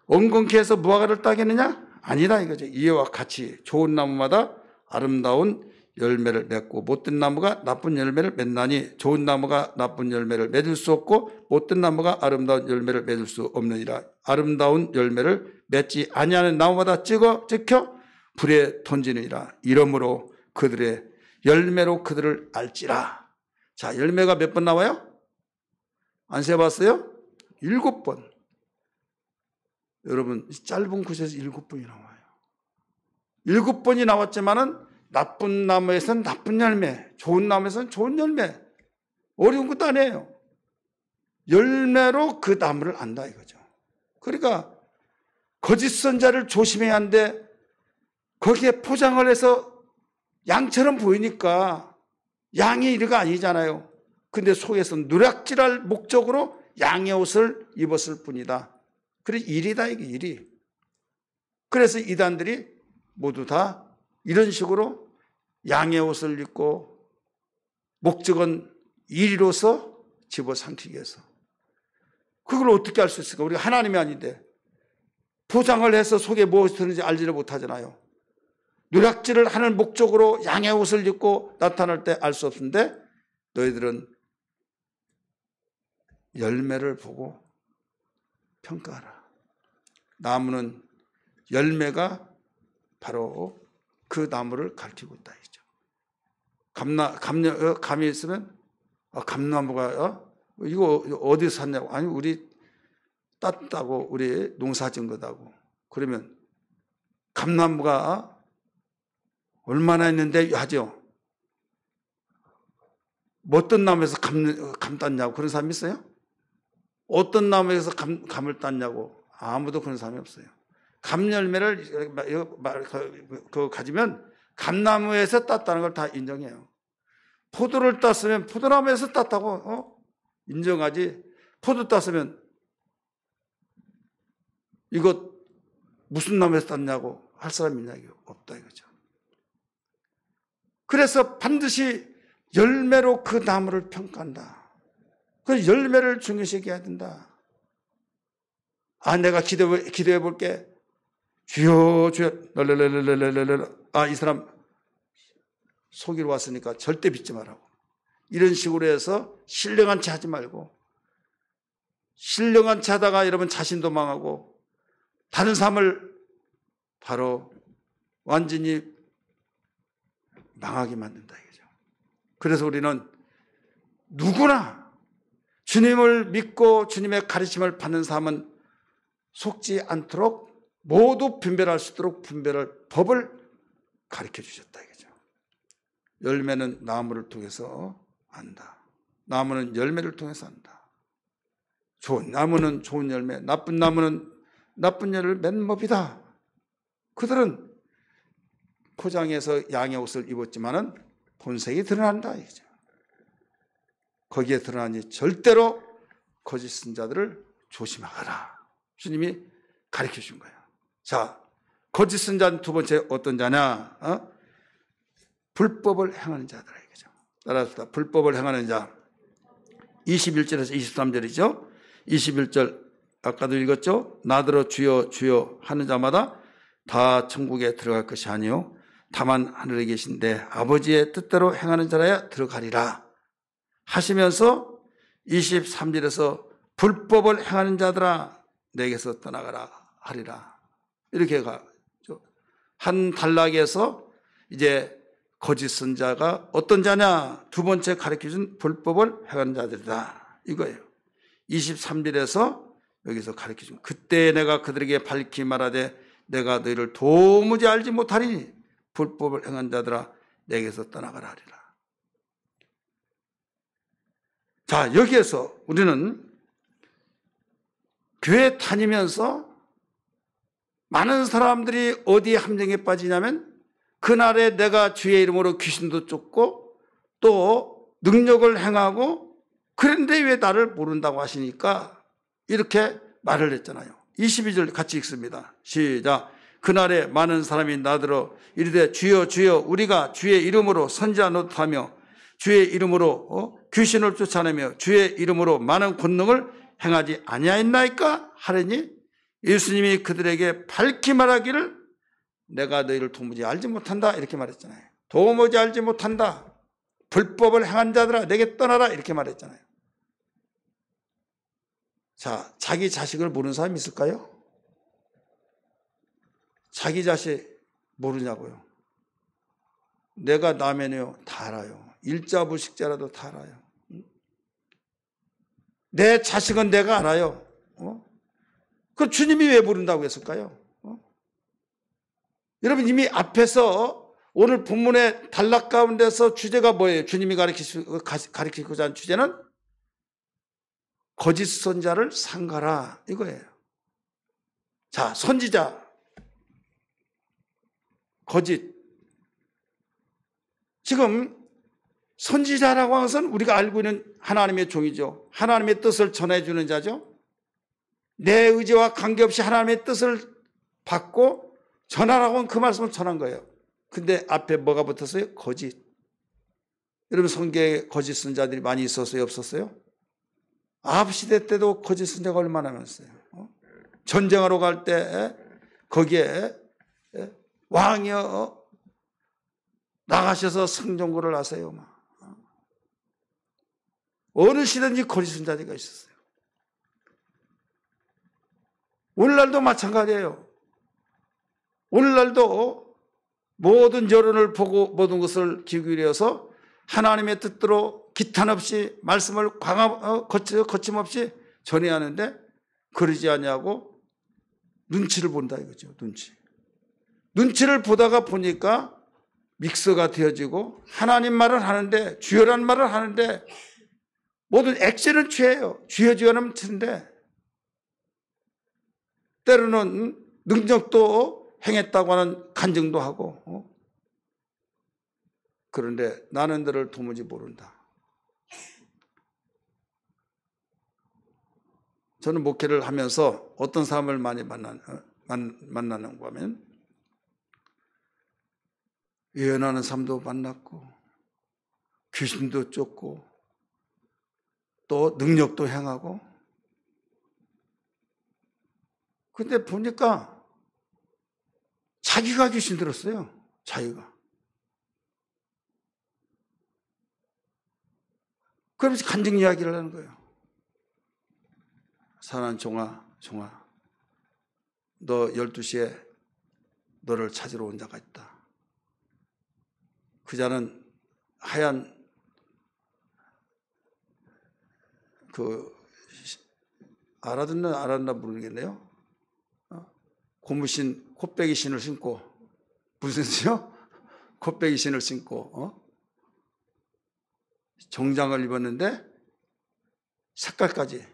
엉겅퀴에서 무화과를 따겠느냐? 아니다 이거죠. 이와 같이 좋은 나무마다 아름다운 열매를 맺고 못된 나무가 나쁜 열매를 맺나니 좋은 나무가 나쁜 열매를 맺을 수 없고 못된 나무가 아름다운 열매를 맺을 수 없느니라. 아름다운 열매를 맺지 아니하는 나무마다 찍혀 불에 던지느니라. 이러므로 그들의 열매로 그들을 알지라. 자, 열매가 몇 번 나와요? 안 세봤어요? 7번. 여러분, 짧은 곳에서 7번이 나와요. 7번이 나왔지만은 나쁜 나무에서는 나쁜 열매, 좋은 나무에서는 좋은 열매. 어려운 것도 아니에요. 열매로 그 나무를 안다 이거죠. 그러니까 거짓 선자를 조심해야 하는데 거기에 포장을 해서 양처럼 보이니까 양이 이리가 아니잖아요. 근데 속에서 누락질할 목적으로 양의 옷을 입었을 뿐이다. 그래 일이다 이게 일이. 그래서 이단들이 모두 다 이런 식으로 양의 옷을 입고 목적은 일이로서 집어삼키기 위해서. 그걸 어떻게 알 수 있을까? 우리가 하나님이 아닌데 포장을 해서 속에 무엇이 드는지 알지를 못하잖아요. 누락질을 하는 목적으로 양의 옷을 입고 나타날 때 알 수 없는데 너희들은 열매를 보고 평가하라. 나무는 열매가 바로 그 나무를 가리키고 있다. 감이 있으면 감나무가 이거 어디서 샀냐고. 아니 우리 땄다고 우리 농사 지은 거다고. 그러면 감나무가 얼마나 있는데 하죠. 뭐 어떤 나무에서 감 땄냐고 그런 사람이 있어요? 어떤 나무에서 감을 땄냐고 아무도 그런 사람이 없어요. 감열매를 가지면 감나무에서 땄다는 걸 다 인정해요. 포도를 땄으면 포도나무에서 땄다고 인정하지. 포도 땄으면 이거 무슨 나무에서 땄냐고 할 사람이 있냐 없다 이거죠. 그래서 반드시 열매로 그 나무를 평가한다. 그 열매를 중요시 여겨야 된다. 내가 기도해 볼게. 주여 주여 이 사람 속이러 왔으니까 절대 믿지 말라고. 이런 식으로 해서 신령한 체 하지 말고, 신령한 체 하다가 여러분 자신도 망하고 다른 삶을 바로 완전히 망하게 만든다 이거죠. 그래서 우리는 누구나 주님을 믿고 주님의 가르침을 받는 삶은 속지 않도록 모두 분별할 수 있도록 분별할 법을 가르쳐 주셨다 이거죠. 열매는 나무를 통해서 안다. 나무는 열매를 통해서 안다. 좋은 나무는 좋은 열매, 나쁜 나무는 나쁜 열매를 맺는 법이다. 그들은 포장해서 양의 옷을 입었지만은 본색이 드러난다 이거죠. 거기에 드러나니 절대로 거짓 선자들을 조심하라. 주님이 가르쳐 준 거예요. 자, 거짓 선자는 두 번째 어떤 자냐? 불법을 행하는 자들아 이거죠. 따라서 불법을 행하는 자. 21절에서 23절이죠. 21절 아까도 읽었죠. 나더러 주여 주여 하는 자마다 다 천국에 들어갈 것이 아니요 다만 하늘에 계신데 아버지의 뜻대로 행하는 자라야 들어가리라 하시면서 23절에서 불법을 행하는 자들아 내게서 떠나가라 하리라. 이렇게 가죠. 한 단락에서 이제 거짓 선자가 어떤 자냐? 두 번째 가르쳐준 불법을 행한 자들이다. 이거예요. 23절에서 여기서 가르쳐준 그때 내가 그들에게 밝히 말하되 내가 너희를 도무지 알지 못하리니 불법을 행한 자들아 내게서 떠나가라 하리라. 자, 여기에서 우리는 교회 다니면서 많은 사람들이 어디에 함정에 빠지냐면 그날에 내가 주의 이름으로 귀신도 쫓고 또 능력을 행하고 그런데 왜 나를 모른다고 하시니까 이렇게 말을 했잖아요. 22절 같이 읽습니다. 시작. 그날에 많은 사람이 나더러 이르되 주여 주여 우리가 주의 이름으로 선지자 노릇하며 주의 이름으로 귀신을 쫓아내며 주의 이름으로 많은 권능을 행하지 아니하였나이까 하려니 예수님이 그들에게 밝히 말하기를 내가 너희를 도무지 알지 못한다 이렇게 말했잖아요. 도무지 알지 못한다. 불법을 행한 자들아 내게 떠나라 이렇게 말했잖아요. 자, 자기 자식을 모르는 사람이 있을까요? 자기 자식 모르냐고요. 내가 남에요 다 알아요. 일자불식자라도 다 알아요. 내 자식은 내가 알아요. 그럼 주님이 왜 모른다고 했을까요? 여러분 이미 앞에서 오늘 본문의 단락 가운데서 주제가 뭐예요? 주님이 가르치고자 하는 주제는 거짓 선자를 삼가라 이거예요. 자, 선지자, 거짓. 지금 선지자라고 하는 것은 우리가 알고 있는 하나님의 종이죠. 하나님의 뜻을 전해주는 자죠. 내 의지와 관계없이 하나님의 뜻을 받고 전하라고 하면 그 말씀을 전한 거예요. 근데 앞에 뭐가 붙었어요? 거짓. 여러분 성경에 거짓 선자들이 많이 있었어요? 없었어요? 아합 시대 때도 거짓 선자가 얼마나 많았어요. 전쟁하러 갈 때 거기에 왕이여 나가셔서 성전구를 하세요. 어느 시대든지 거짓 선자들이 있었어요. 오늘날도 마찬가지예요. 오늘날도 모든 여론을 보고 모든 것을 기울여서 하나님의 뜻대로 기탄 없이 말씀을 거침없이 전해야 하는데 그러지 않냐고 눈치를 본다 이거죠. 눈치를 보다가 보니까 믹서가 되어지고 하나님 말을 하는데 주여라는 말을 하는데 모든 액션은 죄예요. 주여는 텐데 때로는 능력도 행했다고 하는 간증도 하고 그런데 나는 너를 도무지 모른다. 저는 목회를 하면서 어떤 사람을 많이 만나는가 하면 예언하는 사람도 만났고 귀신도 쫓고 또 능력도 행하고 근데 보니까 자기가 귀신 들었어요. 자기가. 그러면서 간증 이야기를 하는 거예요. 사랑하는 종아, 너 12시에 너를 찾으러 온 자가 있다. 그 자는 하얀 알았나 모르겠네요. 고무신, 콧배기 신을 신고, 무슨 신이요? 콧배기 신을 신고, 정장을 입었는데, 색깔까지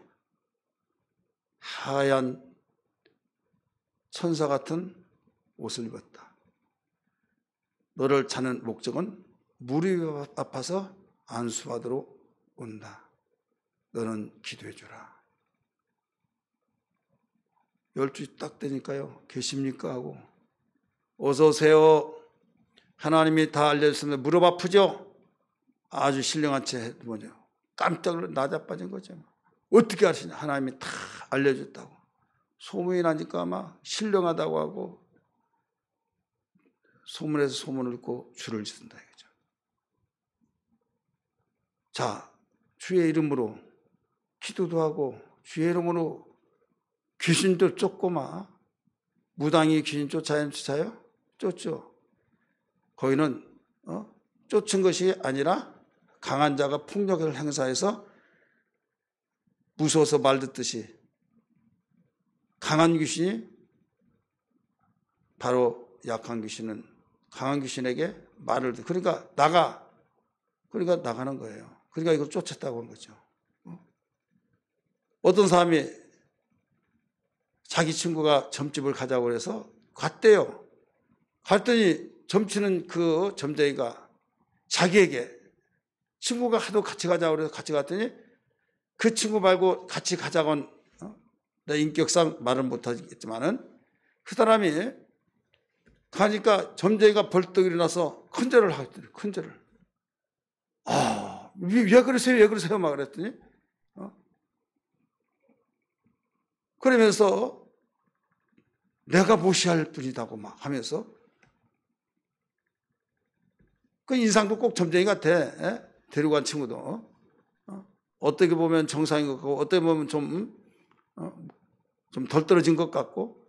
하얀 천사 같은 옷을 입었다. 너를 찾는 목적은 무릎이 아파서 안수받으러 온다. 너는 기도해 주라. 12시 딱 되니까요. 계십니까? 하고 어서 오세요. 하나님이 다 알려주셨는데 무릎 아프죠? 아주 신령한 채 뭐죠? 깜짝 놀라 나자빠진 거죠. 어떻게 아시냐? 하나님이 다 알려줬다고. 소문이 나니까 막 신령하다고 하고 소문에서 소문을 듣고 줄을 쓴다 이거죠. 자, 주의 이름으로 기도도 하고 주의 이름으로 귀신도 쫓고 막 무당이 귀신 쫓아요? 쫓죠. 거기는 쫓은 것이 아니라 강한 자가 폭력을 행사해서 무서워서 말 듣듯이 강한 귀신이 바로 약한 귀신은 강한 귀신에게 말을 듣. 그러니까 나가는 거예요. 그러니까 이걸 쫓았다고 하는 거죠. 어떤 사람이 자기 친구가 점집을 가자고 해서 갔대요. 갔더니 점치는 그 점쟁이가 자기에게 친구가 하도 같이 가자고 해서 같이 갔더니 그 친구 말고 같이 가자고는 내 인격상 말은 못하겠지만은 그 사람이 가니까 점쟁이가 벌떡 일어나서 큰절을 하겠더니 큰절을. 왜 그러세요? 왜 그러세요? 막 그랬더니 그러면서 내가 무시할 뿐이다고 막 하면서 그 인상도 꼭 점쟁이 같아. 데리고 간 친구도 어떻게 보면 정상인 것 같고 어떻게 보면 좀 덜 떨어진 것 같고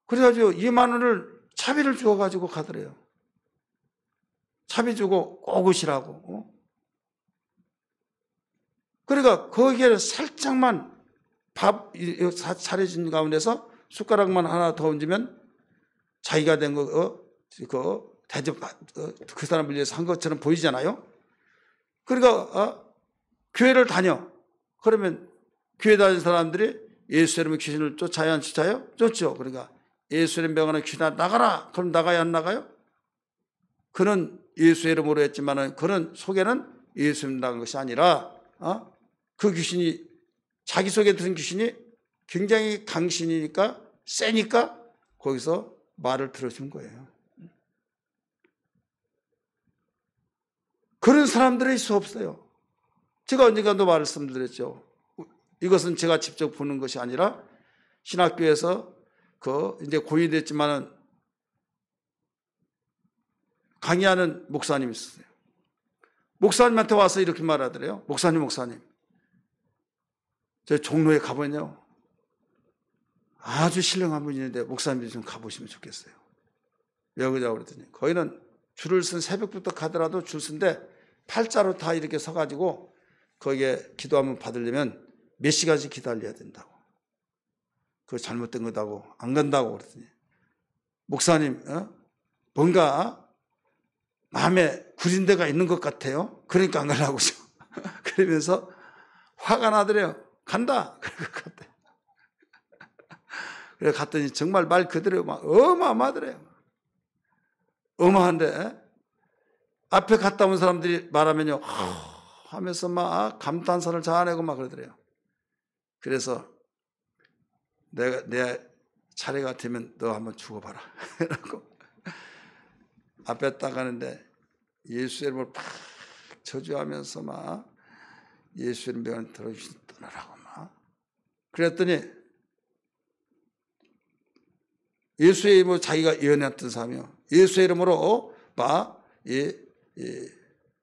그래가지고 2만 원을 차비를 주어가지고 가더래요. 차비 주고 꼭 오시라고. 그러니까 거기에 살짝만 밥 차려진 가운데서 숟가락만 하나 더 얹으면 자기가 된 거, 대접, 그 사람을 위해서 한 것처럼 보이잖아요. 그러니까, 교회를 다녀. 그러면 교회 다니는 사람들이 예수님의 귀신을 쫓아야 안 쫓아요? 쫓죠. 그러니까 예수님 병원에 귀신아 나가라. 그럼 나가야 안 나가요? 그는 예수의 이름으로 했지만은 그는 속에는 예수님 나간 것이 아니라, 그 귀신이 자기 속에 든 귀신이 굉장히 강신이니까 세니까 거기서 말을 들어준 거예요. 그런 사람들이 있어 없어요. 제가 언젠가도 말씀드렸죠. 이것은 제가 직접 보는 것이 아니라 신학교에서 이제 고인이 됐지만은 강의하는 목사님이 있었어요. 목사님한테 와서 이렇게 말하더래요. 목사님. 저 종로에 가보면요. 아주 신령한 분이 있는데 목사님들이 좀 가보시면 좋겠어요. 왜 그러냐고 그랬더니 거기는 줄을 쓴 새벽부터 가더라도 줄 쓴데 팔자로 다 이렇게 서가지고 거기에 기도하면 받으려면 몇 시간씩 기다려야 된다고. 그거 잘못된 거다고 안 간다고 그랬더니 목사님 뭔가 마음에 구린 데가 있는 것 같아요. 그러니까 안 가려고 그러면서 화가 나더래요. 간다. 그래서 갔대. 그래 갔더니 정말 말 그대로 막 어마어마하더래요. 어마한데 앞에 갔다 온 사람들이 말하면요 하면서 막 감탄사를 자아내고 막 그러더래요. 그래서 내 차례 같으면 너 한번 죽어봐라. 라고 앞에 딱 가는데 예수의 이름을 팍 저주하면서 막 예수의 이름을 들어주신 떠나라고 막 그랬더니 예수의 이름으로 자기가 예언했던 사람이요. 예수의 이름으로 막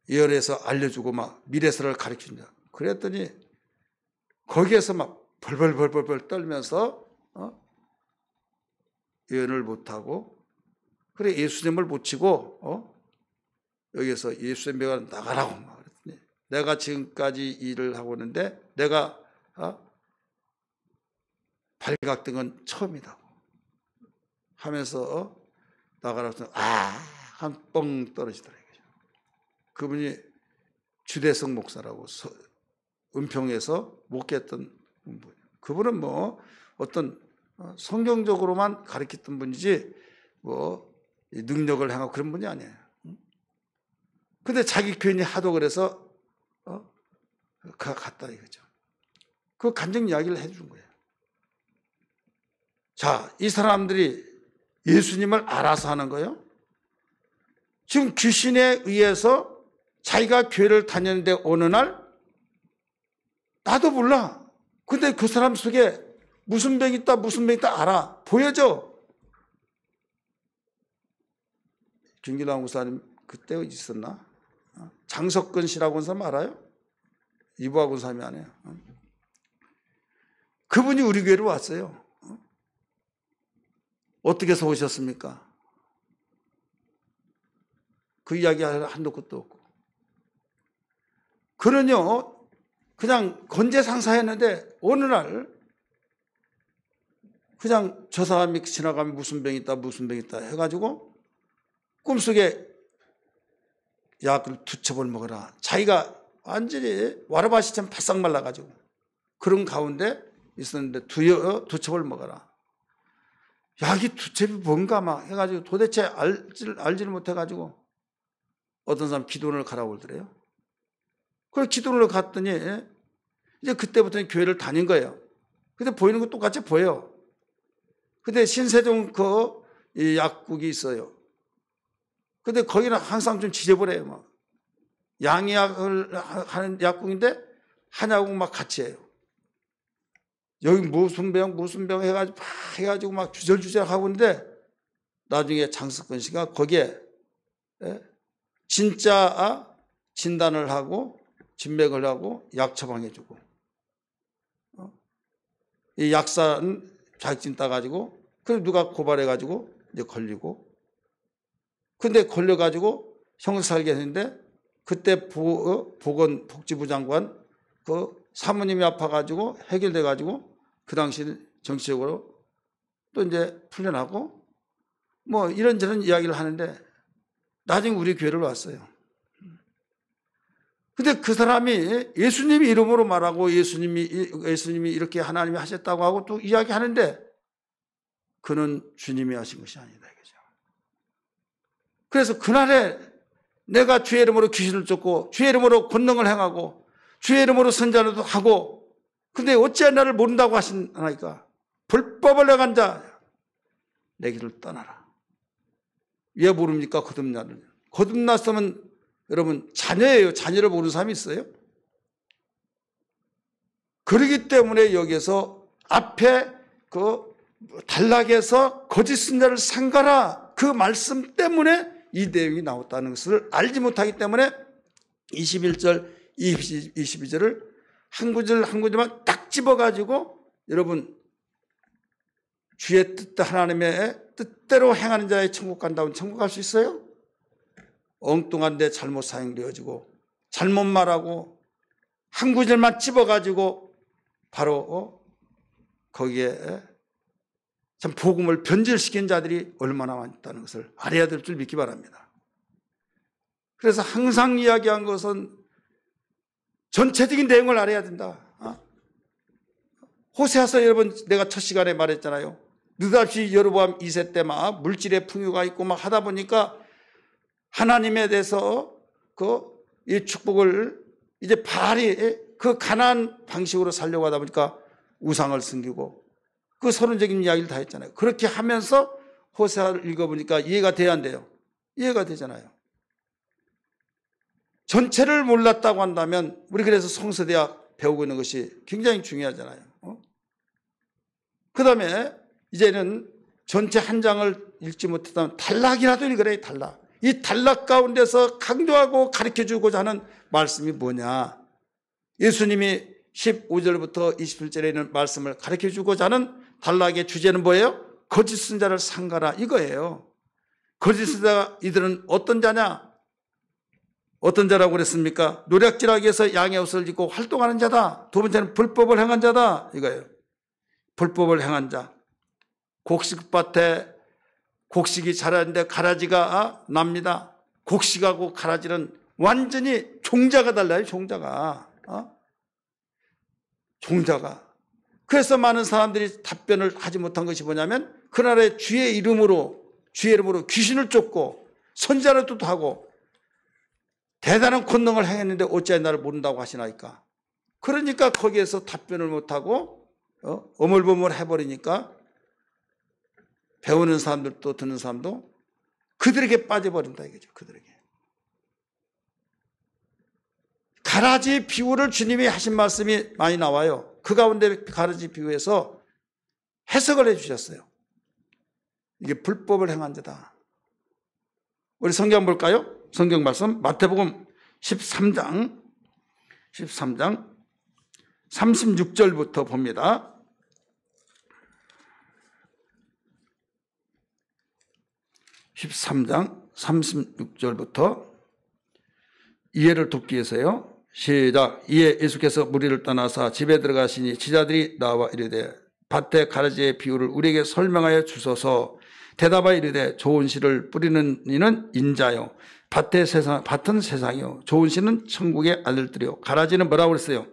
예언해서 알려주고 막 미래설을 가르친다. 그랬더니 거기에서 막 벌벌 떨면서 예언을 못하고 그래 예수님을 못 치고 여기서 예수의 명을 나가라고 막 그랬더니 내가 지금까지 일을 하고 있는데 내가 발각된 건 처음이다 하면서 나가라고 한 뻥 떨어지더라고요. 그분이 주대성 목사라고 은평에서 목회했던 분. 그분은 뭐 어떤 성경적으로만 가르쳤던 분이지 뭐 능력을 행하고 그런 분이 아니에요. 근데 자기 괜히 하도 그래서 갔다 이거죠. 그 간증 이야기를 해준 거예요. 자, 이 사람들이 예수님을 알아서 하는 거예요. 지금 귀신에 의해서 자기가 교회를 다녔는데 어느 날 나도 몰라. 근데 그 사람 속에 무슨 병이 있다 알아. 보여져. 김기남 목사님 그때 있었나? 장석근 씨라고 하는 사람 알아요? 이부하고 사람이 아니에요. 그분이 우리 교회로 왔어요. 어떻게 해서 오셨습니까? 그 이야기 한도 끝도 없고. 그는요, 그냥 건재상사였는데 어느 날 그냥 저 사람이 지나가면 무슨 병이 있다 해가지고 꿈속에 약을 2첩을 먹어라. 자기가 완전히 와라바시처럼 바싹 말라가지고 그런 가운데 있었는데 2첩을 먹어라. 약이 2첩이 뭔가 막 해가지고 도대체 알지를 못해가지고 어떤 사람 기도원을 가라고 그러더래요. 그래서 기도원을 갔더니 이제 그때부터 교회를 다닌 거예요. 근데 보이는 거 똑같이 보여. 근데 신세종 이 약국이 있어요. 근데 거기는 항상 좀 지저분해요. 막. 양약을 하는 약국인데 한약국 막 같이 해요. 여기 무슨 병 해가지고 막 주절주절 하고 있는데 나중에 장석근 씨가 거기에 진짜 진단을 하고 진맥을 하고 약 처방해주고 이 약사는 자격증 따가지고 그래서 누가 고발해가지고 이제 걸리고 근데 걸려가지고 형사살게 했는데 그때 보건복지부 장관 그 사모님이 아파가지고 해결돼가지고 그 당시 정치적으로 또 이제 풀려나고 뭐 이런저런 이야기를 하는데 나중에 우리 교회를 왔어요. 근데 그 사람이 예수님이 이름으로 말하고 예수님이 이렇게 하나님이 하셨다고 하고 또 이야기하는데 그는 주님이 하신 것이 아니다 이거죠. 그래서 그날에 내가 주의 이름으로 귀신을 쫓고 주의 이름으로 권능을 행하고 주의 이름으로 선자도 하고 근데 어찌 나를 모른다고 하시나이까. 불법을 행한 자 내 길을 떠나라. 왜 모릅니까? 거듭나를. 거듭났으면 여러분 자녀예요. 자녀를 모르는 사람이 있어요? 그러기 때문에 여기서 앞에 그 단락에서 거짓 선자를 상가라 그 말씀 때문에 이 내용이 나왔다는 것을 알지 못하기 때문에 21절, 22절을 한 구절 한 구절만 딱 집어가지고 여러분 주의 뜻 하나님의 뜻대로 행하는 자의 천국 간다면 천국 갈 수 있어요? 엉뚱한 데 잘못 사용되어지고 잘못 말하고 한 구절만 집어가지고 바로 거기에 참 복음을 변질시킨 자들이 얼마나 많다는 것을 알아야 될 줄 믿기 바랍니다. 그래서 항상 이야기한 것은 전체적인 내용을 알아야 된다. 호세아서 여러분 내가 첫 시간에 말했잖아요. 느닷없이 여로보암 2세 때 막 물질의 풍요가 있고 막 하다 보니까 하나님에 대해서 이 축복을 이제 바알이 그 가난한 방식으로 살려고 하다 보니까 우상을 섬기고 그 서론적인 이야기를 다 했잖아요. 그렇게 하면서 호세아를 읽어보니까 이해가 돼야 안 돼요? 이해가 되잖아요. 전체를 몰랐다고 한다면 우리 그래서 성서대학 배우고 있는 것이 굉장히 중요하잖아요. 그 다음에 이제는 전체 한 장을 읽지 못했다면 단락이라도 읽으래. 단락. 이 단락 가운데서 강조하고 가르쳐주고자 하는 말씀이 뭐냐. 예수님이 15절부터 27절에 있는 말씀을 가르쳐주고자 하는 단락의 주제는 뭐예요? 거짓 선자를 상가라 이거예요. 거짓 선자가 이들은 어떤 자냐? 어떤 자라고 그랬습니까? 노략질하기 위해서 양의 옷을 입고 활동하는 자다. 두 번째는 불법을 행한 자다 이거예요. 불법을 행한 자. 곡식밭에 곡식이 자라는데 가라지가 납니다. 곡식하고 가라지는 완전히 종자가 달라요. 종자가. 종자가. 그래서 많은 사람들이 답변을 하지 못한 것이 뭐냐면 그날에 주의 이름으로 귀신을 쫓고 선지자를 하고 대단한 권능을 행했는데 어찌하여 나를 모른다고 하시나이까. 그러니까 거기에서 답변을 못하고 어물버물 해버리니까 배우는 사람들도 듣는 사람도 그들에게 빠져버린다 이거죠. 그들에게. 가라지 비유를 주님이 하신 말씀이 많이 나와요. 그 가운데 가라지 비유에서 해석을 해주셨어요. 이게 불법을 행한 자다. 우리 성경 볼까요? 성경 말씀 마태복음 13장 36절부터 봅니다. 13장 36절부터 이해를 돕기 위해서요. 시작. 이에 예수께서 무리를 떠나사 집에 들어가시니 제자들이 나와 이르되 밭의 가라지의 비유를 우리에게 설명하여 주소서. 대답하여 이르되 좋은 씨를 뿌리는 이는 인자요 밭은 세상이요 좋은 씨는 천국의 아들들이요 가라지는 뭐라고 그랬어요?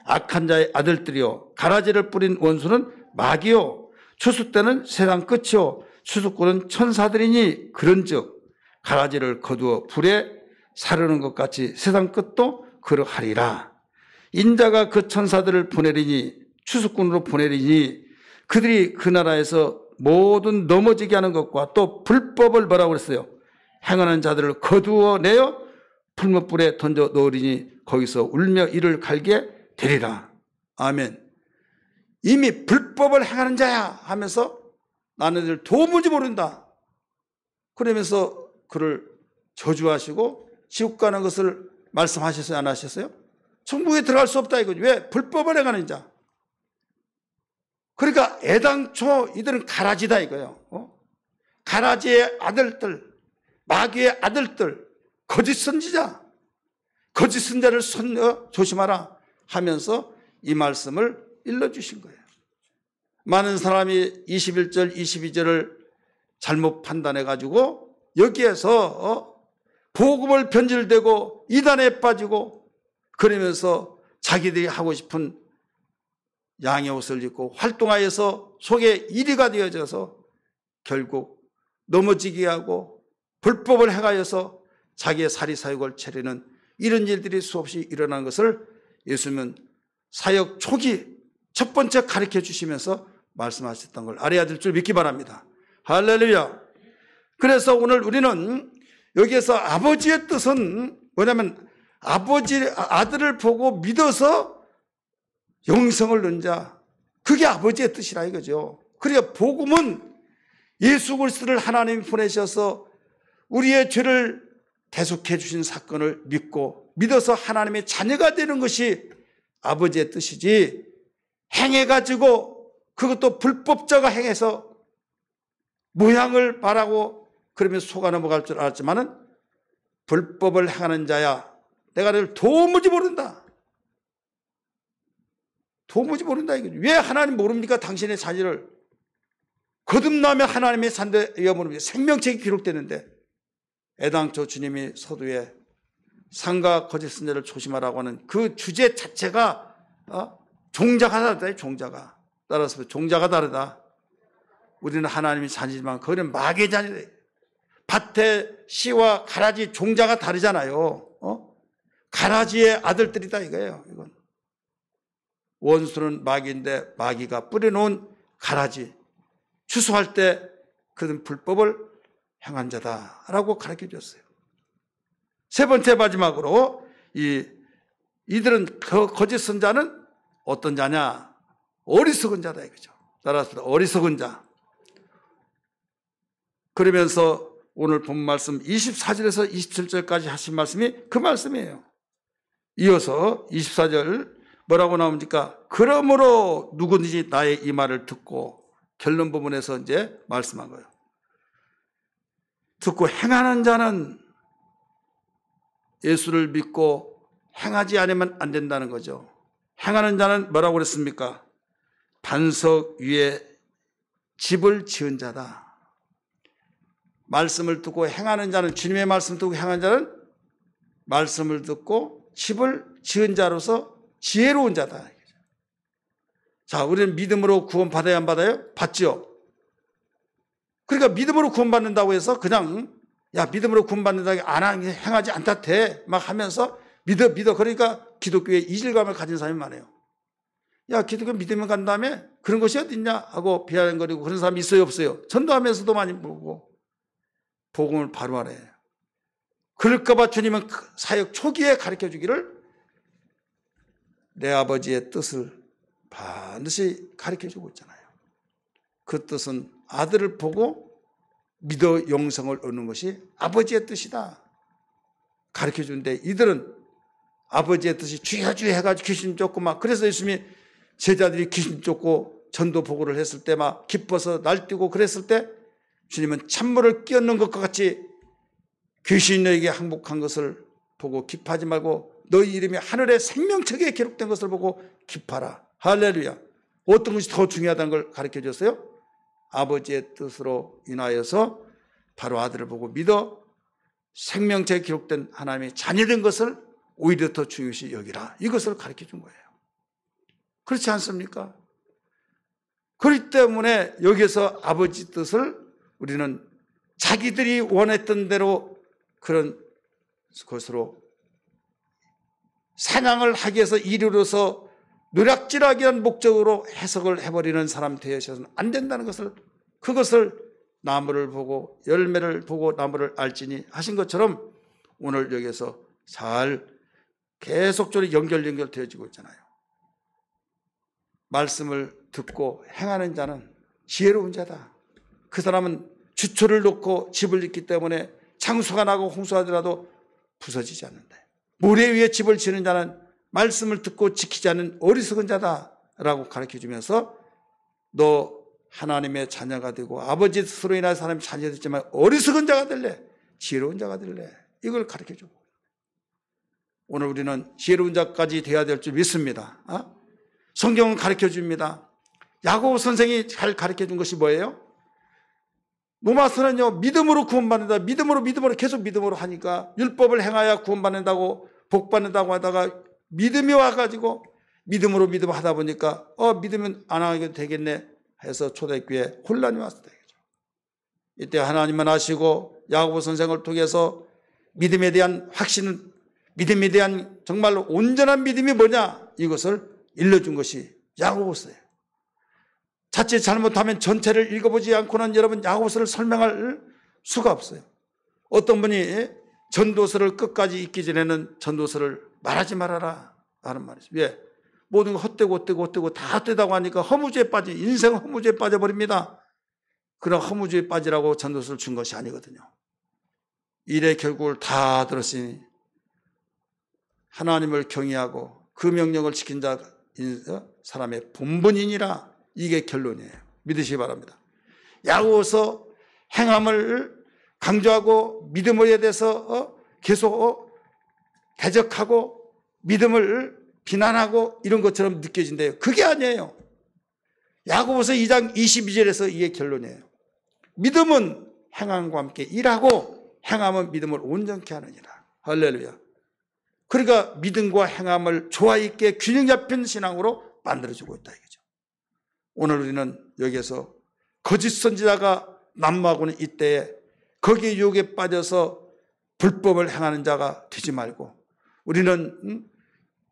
악한 자의 아들들이요 가라지를 뿌린 원수는 마귀요 추수 때는 세상 끝이요 추수꾼은 천사들이니 그런즉 가라지를 거두어 불에 사르는 것 같이 세상 끝도 그러하리라. 인자가 그 천사들을 보내리니 추수꾼으로 보내리니 그들이 그 나라에서 모든 넘어지게 하는 것과 또 불법을 뭐라고 그랬어요? 행하는 자들을 거두어내어 풀무불에 던져 넣으리니 거기서 울며 이를 갈게 되리라. 아멘. 이미 불법을 행하는 자야 하면서 나는 이들 도무지 모른다. 그러면서 그를 저주하시고 지옥 가는 것을 말씀하셨어요? 안 하셨어요? 천국에 들어갈 수 없다 이거죠. 왜? 불법을 행하는 자. 그러니까 애당초 이들은 가라지다 이거예요. 가라지의 아들들, 마귀의 아들들, 거짓 선지자, 거짓 선자를 조심하라 하면서 이 말씀을 일러주신 거예요. 많은 사람이 21절, 22절을 잘못 판단해가지고 여기에서 복음을 변질되고 이단에 빠지고 그러면서 자기들이 하고 싶은 양의 옷을 입고 활동하여서 속에 이리가 되어져서 결국 넘어지게 하고 불법을 행하여서 자기의 사리사욕을 차리는 이런 일들이 수없이 일어난 것을 예수님은 사역 초기 첫 번째 가르쳐 주시면서 말씀하셨던 걸 알아야 될 줄 믿기 바랍니다. 할렐루야. 그래서 오늘 우리는 여기에서 아버지의 뜻은 뭐냐면 아들을 보고 믿어서 영생을 얻는 자, 그게 아버지의 뜻이라 이거죠. 그러니까 복음은 예수 그리스도를 하나님이 보내셔서 우리의 죄를 대속해 주신 사건을 믿고 믿어서 하나님의 자녀가 되는 것이 아버지의 뜻이지, 행해가지고 그것도 불법자가 행해서 모양을 바라고 그러면 속아 넘어갈 줄 알았지만은 불법을 행하는 자야, 내가 너를 도무지 모른다. 도무지 모른다 이거죠. 왜 하나님 모릅니까? 당신의 자녀를 거듭나면 하나님의 산대여 모릅니까? 생명책이 기록되는데 애당초 주님이 서두에 상과 거짓 선자를 조심하라고 하는 그 주제 자체가 종자가 다르다. 종자가 따라서 종자가 다르다. 우리는 하나님의 자녀지만 그거는 마귀의 자녀다. 밭의 씨와 가라지 종자가 다르잖아요. 가라지의 아들들이다 이거예요. 이건 원수는 마귀인데 마귀가 뿌려놓은 가라지, 추수할 때 그는 불법을 행한 자다라고 가르쳐 줬어요. 세 번째 마지막으로 이들은 그 거짓 선자는 어떤 자냐? 어리석은 자다 이거죠. 따라서 어리석은 자. 그러면서 오늘 본 말씀 24절에서 27절까지 하신 말씀이 그 말씀이에요. 이어서 24절 뭐라고 나옵니까? 그러므로 누구든지 나의 이 말을 듣고, 결론 부분에서 이제 말씀한 거예요. 듣고 행하는 자는 예수를 믿고 행하지 않으면 안 된다는 거죠. 행하는 자는 뭐라고 그랬습니까? 반석 위에 집을 지은 자다. 말씀을 듣고 행하는 자는, 주님의 말씀을 듣고 행하는 자는 말씀을 듣고 집을 지은 자로서 지혜로운 자다. 자, 우리는 믿음으로 구원 받아야 안 받아요? 받죠. 그러니까 믿음으로 구원 받는다고 해서 그냥 야 믿음으로 구원 받는다고 행하지 않다 돼 막 하면서 믿어 그러니까 기독교에 이질감을 가진 사람이 많아요. 야 기독교 믿으면 간 다음에 그런 것이 어딨냐 하고 비아냥거리고 그런 사람이 있어요 없어요? 전도하면서도 많이 물고 복음을 바로 하래. 그럴까 봐 주님은 사역 초기에 가르쳐 주기를 내 아버지의 뜻을 반드시 가르쳐 주고 있잖아요. 그 뜻은 아들을 보고 믿어 영생을 얻는 것이 아버지의 뜻이다 가르쳐 주는데, 이들은 아버지의 뜻이 주여 해가지고 귀신 쫓고 막, 그래서 예수님이 제자들이 귀신 쫓고 전도 보고를 했을 때 막 기뻐서 날뛰고 그랬을 때 주님은 찬물을 끼얹는 것과 같이 귀신이 너에게 항복한 것을 보고 기뻐하지 말고 너희 이름이 하늘의 생명책에 기록된 것을 보고 기뻐하라. 할렐루야. 어떤 것이 더 중요하다는 걸 가르쳐 줬어요? 아버지의 뜻으로 인하여서 바로 아들을 보고 믿어 생명책에 기록된 하나님의 자녀된 것을 오히려 더 중요시 여기라. 이것을 가르쳐 준 거예요. 그렇지 않습니까? 그렇기 때문에 여기서 아버지 뜻을 우리는 자기들이 원했던 대로 그런 것으로 사냥을 하기 위해서 이르러서 노략질하기 위한 목적으로 해석을 해버리는 사람 되어서는 안 된다는 것을, 그것을 나무를 보고 열매를 보고 나무를 알지니 하신 것처럼 오늘 여기서 잘 계속적으로 연결되어지고 있잖아요. 말씀을 듣고 행하는 자는 지혜로운 자다. 그 사람은 주초를 놓고 집을 짓기 때문에 창수가 나고 홍수하더라도 부서지지 않는다. 모래 위에 집을 지는 자는 말씀을 듣고 지키지 않는 어리석은 자다라고 가르쳐주면서 너 하나님의 자녀가 되고 아버지 뜻으로 인하여 사람이 자녀가 됐지만 어리석은 자가 될래? 지혜로운 자가 될래? 이걸 가르쳐주고 오늘 우리는 지혜로운 자까지 되어야 될 줄 믿습니다. 성경은 가르쳐줍니다. 야고보 선생이 잘 가르쳐준 것이 뭐예요? 로마서는요, 믿음으로 구원받는다. 믿음으로 계속 믿음으로 하니까 율법을 행하여 구원받는다고 복받는다고 하다가 믿음이 와가지고 믿음으로 하다 보니까 믿으면 안 하게 되겠네 해서 초대교회에 혼란이 왔어요. 이때 하나님만 아시고 야고보 선생을 통해서 믿음에 대한 확신은, 믿음에 대한 정말로 온전한 믿음이 뭐냐 이것을 일러준 것이 야고보서예요. 자칫 잘못하면 전체를 읽어보지 않고는 여러분 야고보서를 설명할 수가 없어요. 어떤 분이 전도서를 끝까지 읽기 전에는 전도서를 말하지 말아라 라는 말이죠. 왜? 모든 거 헛되고 다 헛되다고 하니까 허무주의에 인생 허무주의에 빠져버립니다. 그런 허무주의에 빠지라고 전도서를 준 것이 아니거든요. 일의 결국을 다 들었으니 하나님을 경외하고 그 명령을 지킨 자 사람의 본분이니라. 이게 결론이에요. 믿으시기 바랍니다. 야고보서 행함을 강조하고 믿음에 대해서 계속 대적하고 믿음을 비난하고 이런 것처럼 느껴진대요. 그게 아니에요. 야고보서 2장 22절에서 이게 결론이에요. 믿음은 행함과 함께 일하고 행함은 믿음을 온전케 하느니라. 할렐루야. 그러니까 믿음과 행함을 조화 있게 균형 잡힌 신앙으로 만들어주고 있다 이거죠. 오늘 우리는 여기에서 거짓 선지자가 난무하고는 이때에 거기에 유혹에 빠져서 불법을 행하는 자가 되지 말고 우리는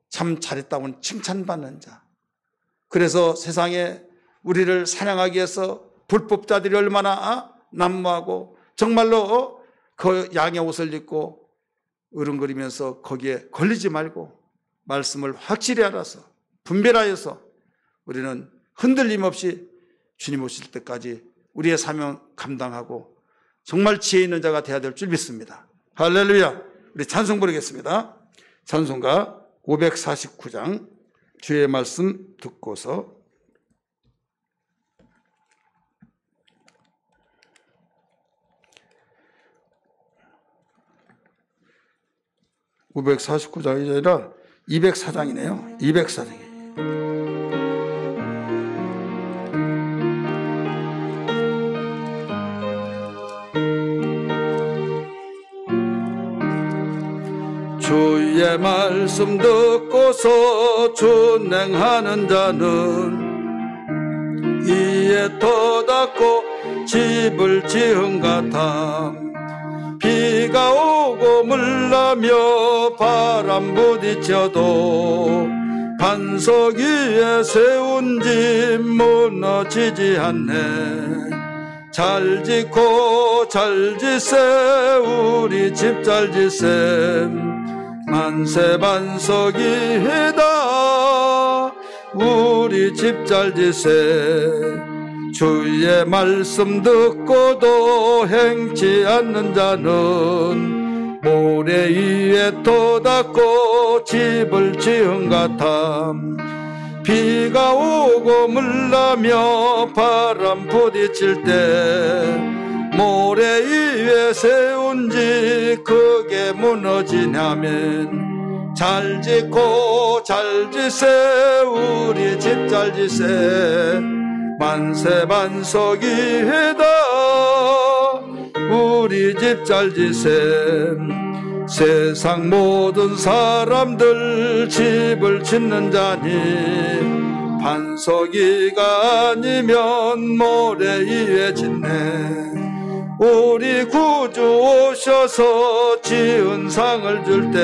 참 잘했다고 칭찬받는 자. 그래서 세상에 우리를 사냥하기 위해서 불법자들이 얼마나 난무하고 정말로 그 양의 옷을 입고 으름거리면서 거기에 걸리지 말고 말씀을 확실히 알아서 분별하여서 우리는 흔들림 없이 주님 오실 때까지 우리의 사명 감당하고 정말 지혜 있는 자가 되어야 될 줄 믿습니다. 할렐루야. 우리 찬송 부르겠습니다. 찬송가 549장 주의 말씀 듣고서 549장이 아니라 204장이네요. 204장이에요. 주의 말씀 듣고서 준행하는 자는 이에 터닫고 집을 지은 같아. 비가 오고 물나며 바람 부딪혀도 반석 위에 세운 집 무너지지 않네. 잘 짓고 잘 짓세 우리 집 잘 짓세. 만세 반석이다 우리 집 잘 짓세. 주의 말씀 듣고도 행치 않는 자는 모래 위에 터닫고 집을 지은 같아. 비가 오고 물나며 바람 부딪힐 때 모래 위에 세운 집 그게 무너지냐면 잘 짓고 잘 짓세 우리 집 잘 짓세 만세 반석이다 우리 집 잘 짓세 세상 모든 사람들 집을 짓는 자니 반석이가 아니면 모래 위에 짓네 우리 구주 오셔서 지은 상을 줄 때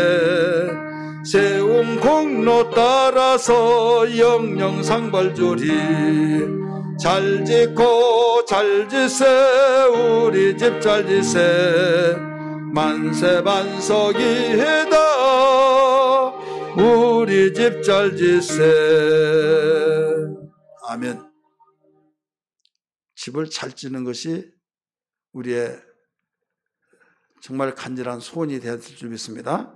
세운 공로 따라서 영영 상벌 주리 잘 짓고 잘 짓세 우리 집 잘 짓세 만세 반석이다 우리 집 잘 짓세. 아멘. 집을 잘 짓는 것이 우리의 정말 간절한 소원이 되었을 줄 믿습니다.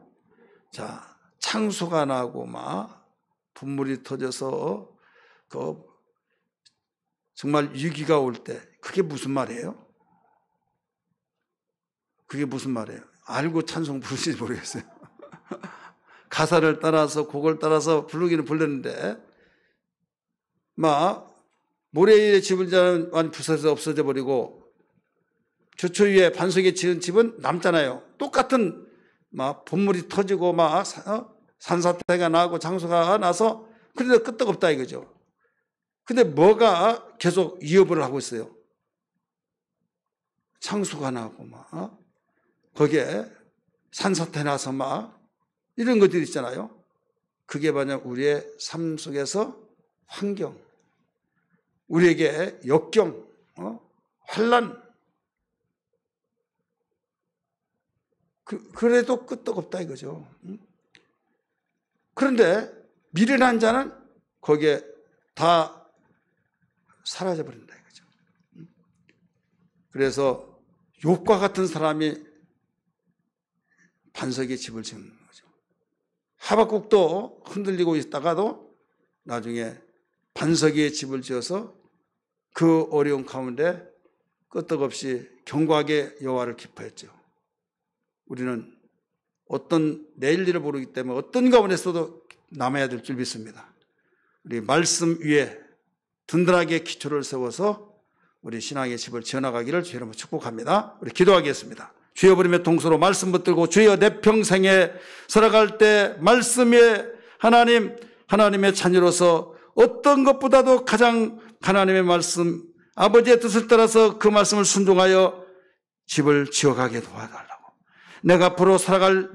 자, 창수가 나고 막 분물이 터져서 정말 위기가 올 때 그게 무슨 말이에요? 그게 무슨 말이에요? 알고 찬송 부르시지 모르겠어요. 가사를 따라서 곡을 따라서 부르기는 불렀는데 막 모래 위에 집을 지은 완 부서져 없어져 버리고 조초 위에 반석에 지은 집은 남잖아요. 똑같은 막 분물이 터지고 막 산사태가 나고 장수가 나서 그래도 끄떡없다 이거죠. 근데 뭐가 계속 위협을 하고 있어요? 창수가 나고 막 거기에 산사태 나서 막 이런 것들이 있잖아요. 그게 만약 우리의 삶 속에서 환경, 우리에게 역경, 환난, 그래도 끄떡없다 이거죠. 그런데 미련한 자는 거기에 다 사라져버린다 이거죠. 그래서 욥과 같은 사람이 반석에 집을 짓는 거죠. 하박국도 흔들리고 있다가도 나중에 반석에 집을 지어서 그 어려운 가운데 끄떡없이 견고하게 여호와를 기뻐했죠. 우리는 어떤 내일 일을 모르기 때문에 어떤 가운데서도 남아야 될 줄 믿습니다. 우리 말씀 위에 든든하게 기초를 세워서 우리 신앙의 집을 지어나가기를 주의 이름으로 축복합니다. 우리 기도하겠습니다. 주여 부르며 동서로 말씀 붙들고 주여 내 평생에 살아갈 때 말씀 위에 하나님의 자녀로서 어떤 것보다도 가장 하나님의 말씀 아버지의 뜻을 따라서 그 말씀을 순종하여 집을 지어가게 도와달라고 내가 앞으로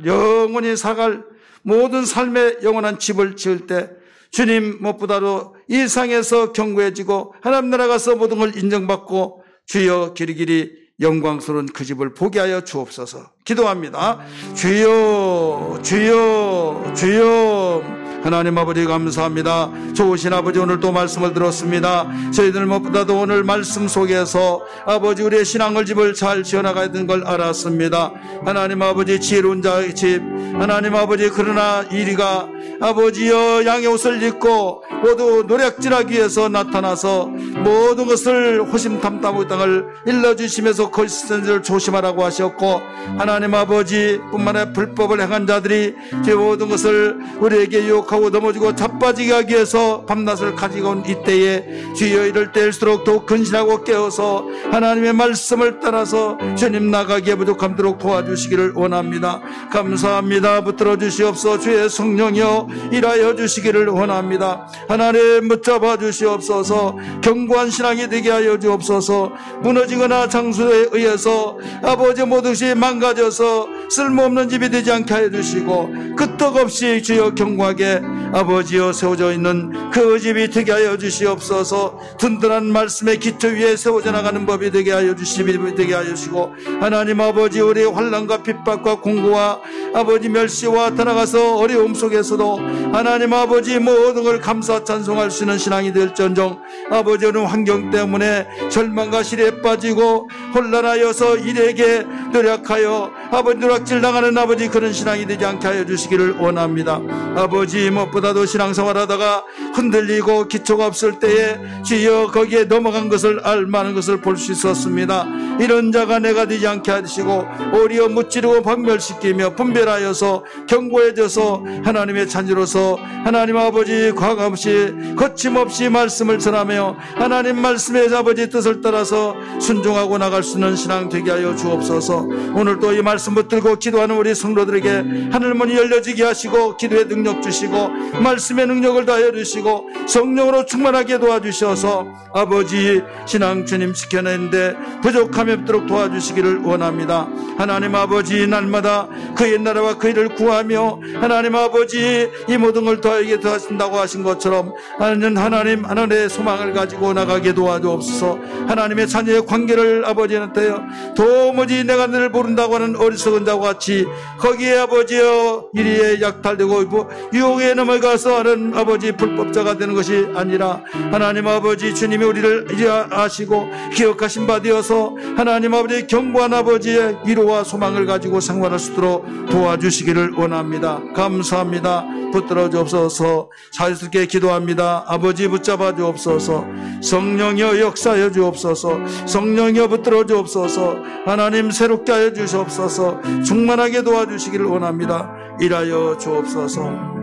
영원히 살아갈 모든 삶의 영원한 집을 지을 때 주님 무엇보다도 이 상에서 견고해지고 하나님 나라 가서 모든 걸 인정받고 주여 길이길이 영광스러운 그 집을 보게 하여 주옵소서. 기도합니다. 주여 주여 주여. 하나님 아버지 감사합니다. 좋으신 아버지 오늘 또 말씀을 들었습니다. 저희들 무엇보다도 오늘 말씀 속에서 아버지 우리의 신앙을 집을 잘 지어나가야 되는 걸 알았습니다. 하나님 아버지 지혜로운 자의 집 하나님 아버지 그러나 이리가 아버지여 양의 옷을 입고 모두 노략질하기 위해서 나타나서 모든 것을 호심탐탐하고 땅을 일러주시면서 거짓을 조심하라고 하셨고 하나님 아버지 뿐만 아니라 불법을 행한 자들이 제 모든 것을 우리에게 유혹하고 넘어지고 자빠지게 하기 위해서 밤낮을 가지고 온 이때에 주여 이럴 때일수록 더욱 근신하고 깨어서 하나님의 말씀을 따라서 주님 나가기에 부족함도록 도와주시기를 원합니다. 감사합니다. 붙들어 주시옵소서. 주의 성령이여 일하여 주시기를 원합니다. 하나님 붙잡아 주시옵소서. 견고한 신앙이 되게 하여 주옵소서. 무너지거나 장수에 의해서 아버지 모든 것이 망가져서 쓸모없는 집이 되지 않게 하여 주시고 끄떡없이 주여 견고하게 아버지여 세워져 있는 그 집이 되게 하여 주시옵소서. 든든한 말씀의 기초 위에 세워져 나가는 법이 되게 하여 주시고 하나님 아버지 우리의 환난과 핍박과 공고와 아버지 멸시와 따라가서 어려움 속에서도 하나님 아버지 모든 걸 감사 찬송할 수 있는 신앙이 될전정 아버지 어느 환경 때문에 절망과 시리에 빠지고 혼란하여서 일에게 노력하여 아버지 누락질 당하는 아버지 그런 신앙이 되지 않게 하여 주시기를 원합니다. 아버지 무엇보다도 신앙생활 하다가 흔들리고 기초가 없을 때에 주여 거기에 넘어간 것을 알만한 것을 볼 수 있었습니다. 이런 자가 내가 되지 않게 하시고 오히려 무찌르고 박멸시키며 분별하여서 견고해져서 하나님의 자녀로서 하나님 아버지 과감없이 거침없이 말씀을 전하며 하나님 말씀의 아버지 뜻을 따라서 순종하고 나갈 수 있는 신앙 되게 하여 주옵소서. 오늘도 이 말씀 붙들고 기도하는 우리 성도들에게 하늘문이 열려지게 하시고 기도의 능력 주시고 말씀의 능력을 다하여 주시고 성령으로 충만하게 도와주셔서 아버지 신앙 주님 지켜내는데 부족함이 없도록 도와주시기를 원합니다. 하나님 아버지 날마다 그의 나라와 그 일을 구하며 하나님 아버지 이 모든 걸 더하게 도와준다고 하신 것처럼 하나님 하나님의 소망을 가지고 나가게 도와주옵소서. 하나님의 자녀의 관계를 아버지한테 도무지 내가 너를 모른다고 하는 어리석은 자와 같이 거기에 아버지여 이리에 약탈되고 유혹에 넘어가서 하는 아버지 불법자가 되는 것이 아니라 하나님 아버지 주님이 우리를 아시고 기억하신 바 되어서 하나님 아버지 견고한 아버지의 위로와 소망을 가지고 생활할 수 있도록 도와주시기를 원합니다. 감사합니다. 붙들어 주옵소서. 자유스럽게 기도합니다. 아버지 붙잡아 주옵소서. 성령여 역사하여 주옵소서. 성령여 붙들어 주옵소서. 하나님 새롭게 하여 주시옵소서. 충만하게 도와주시기를 원합니다. 일하여 주옵소서.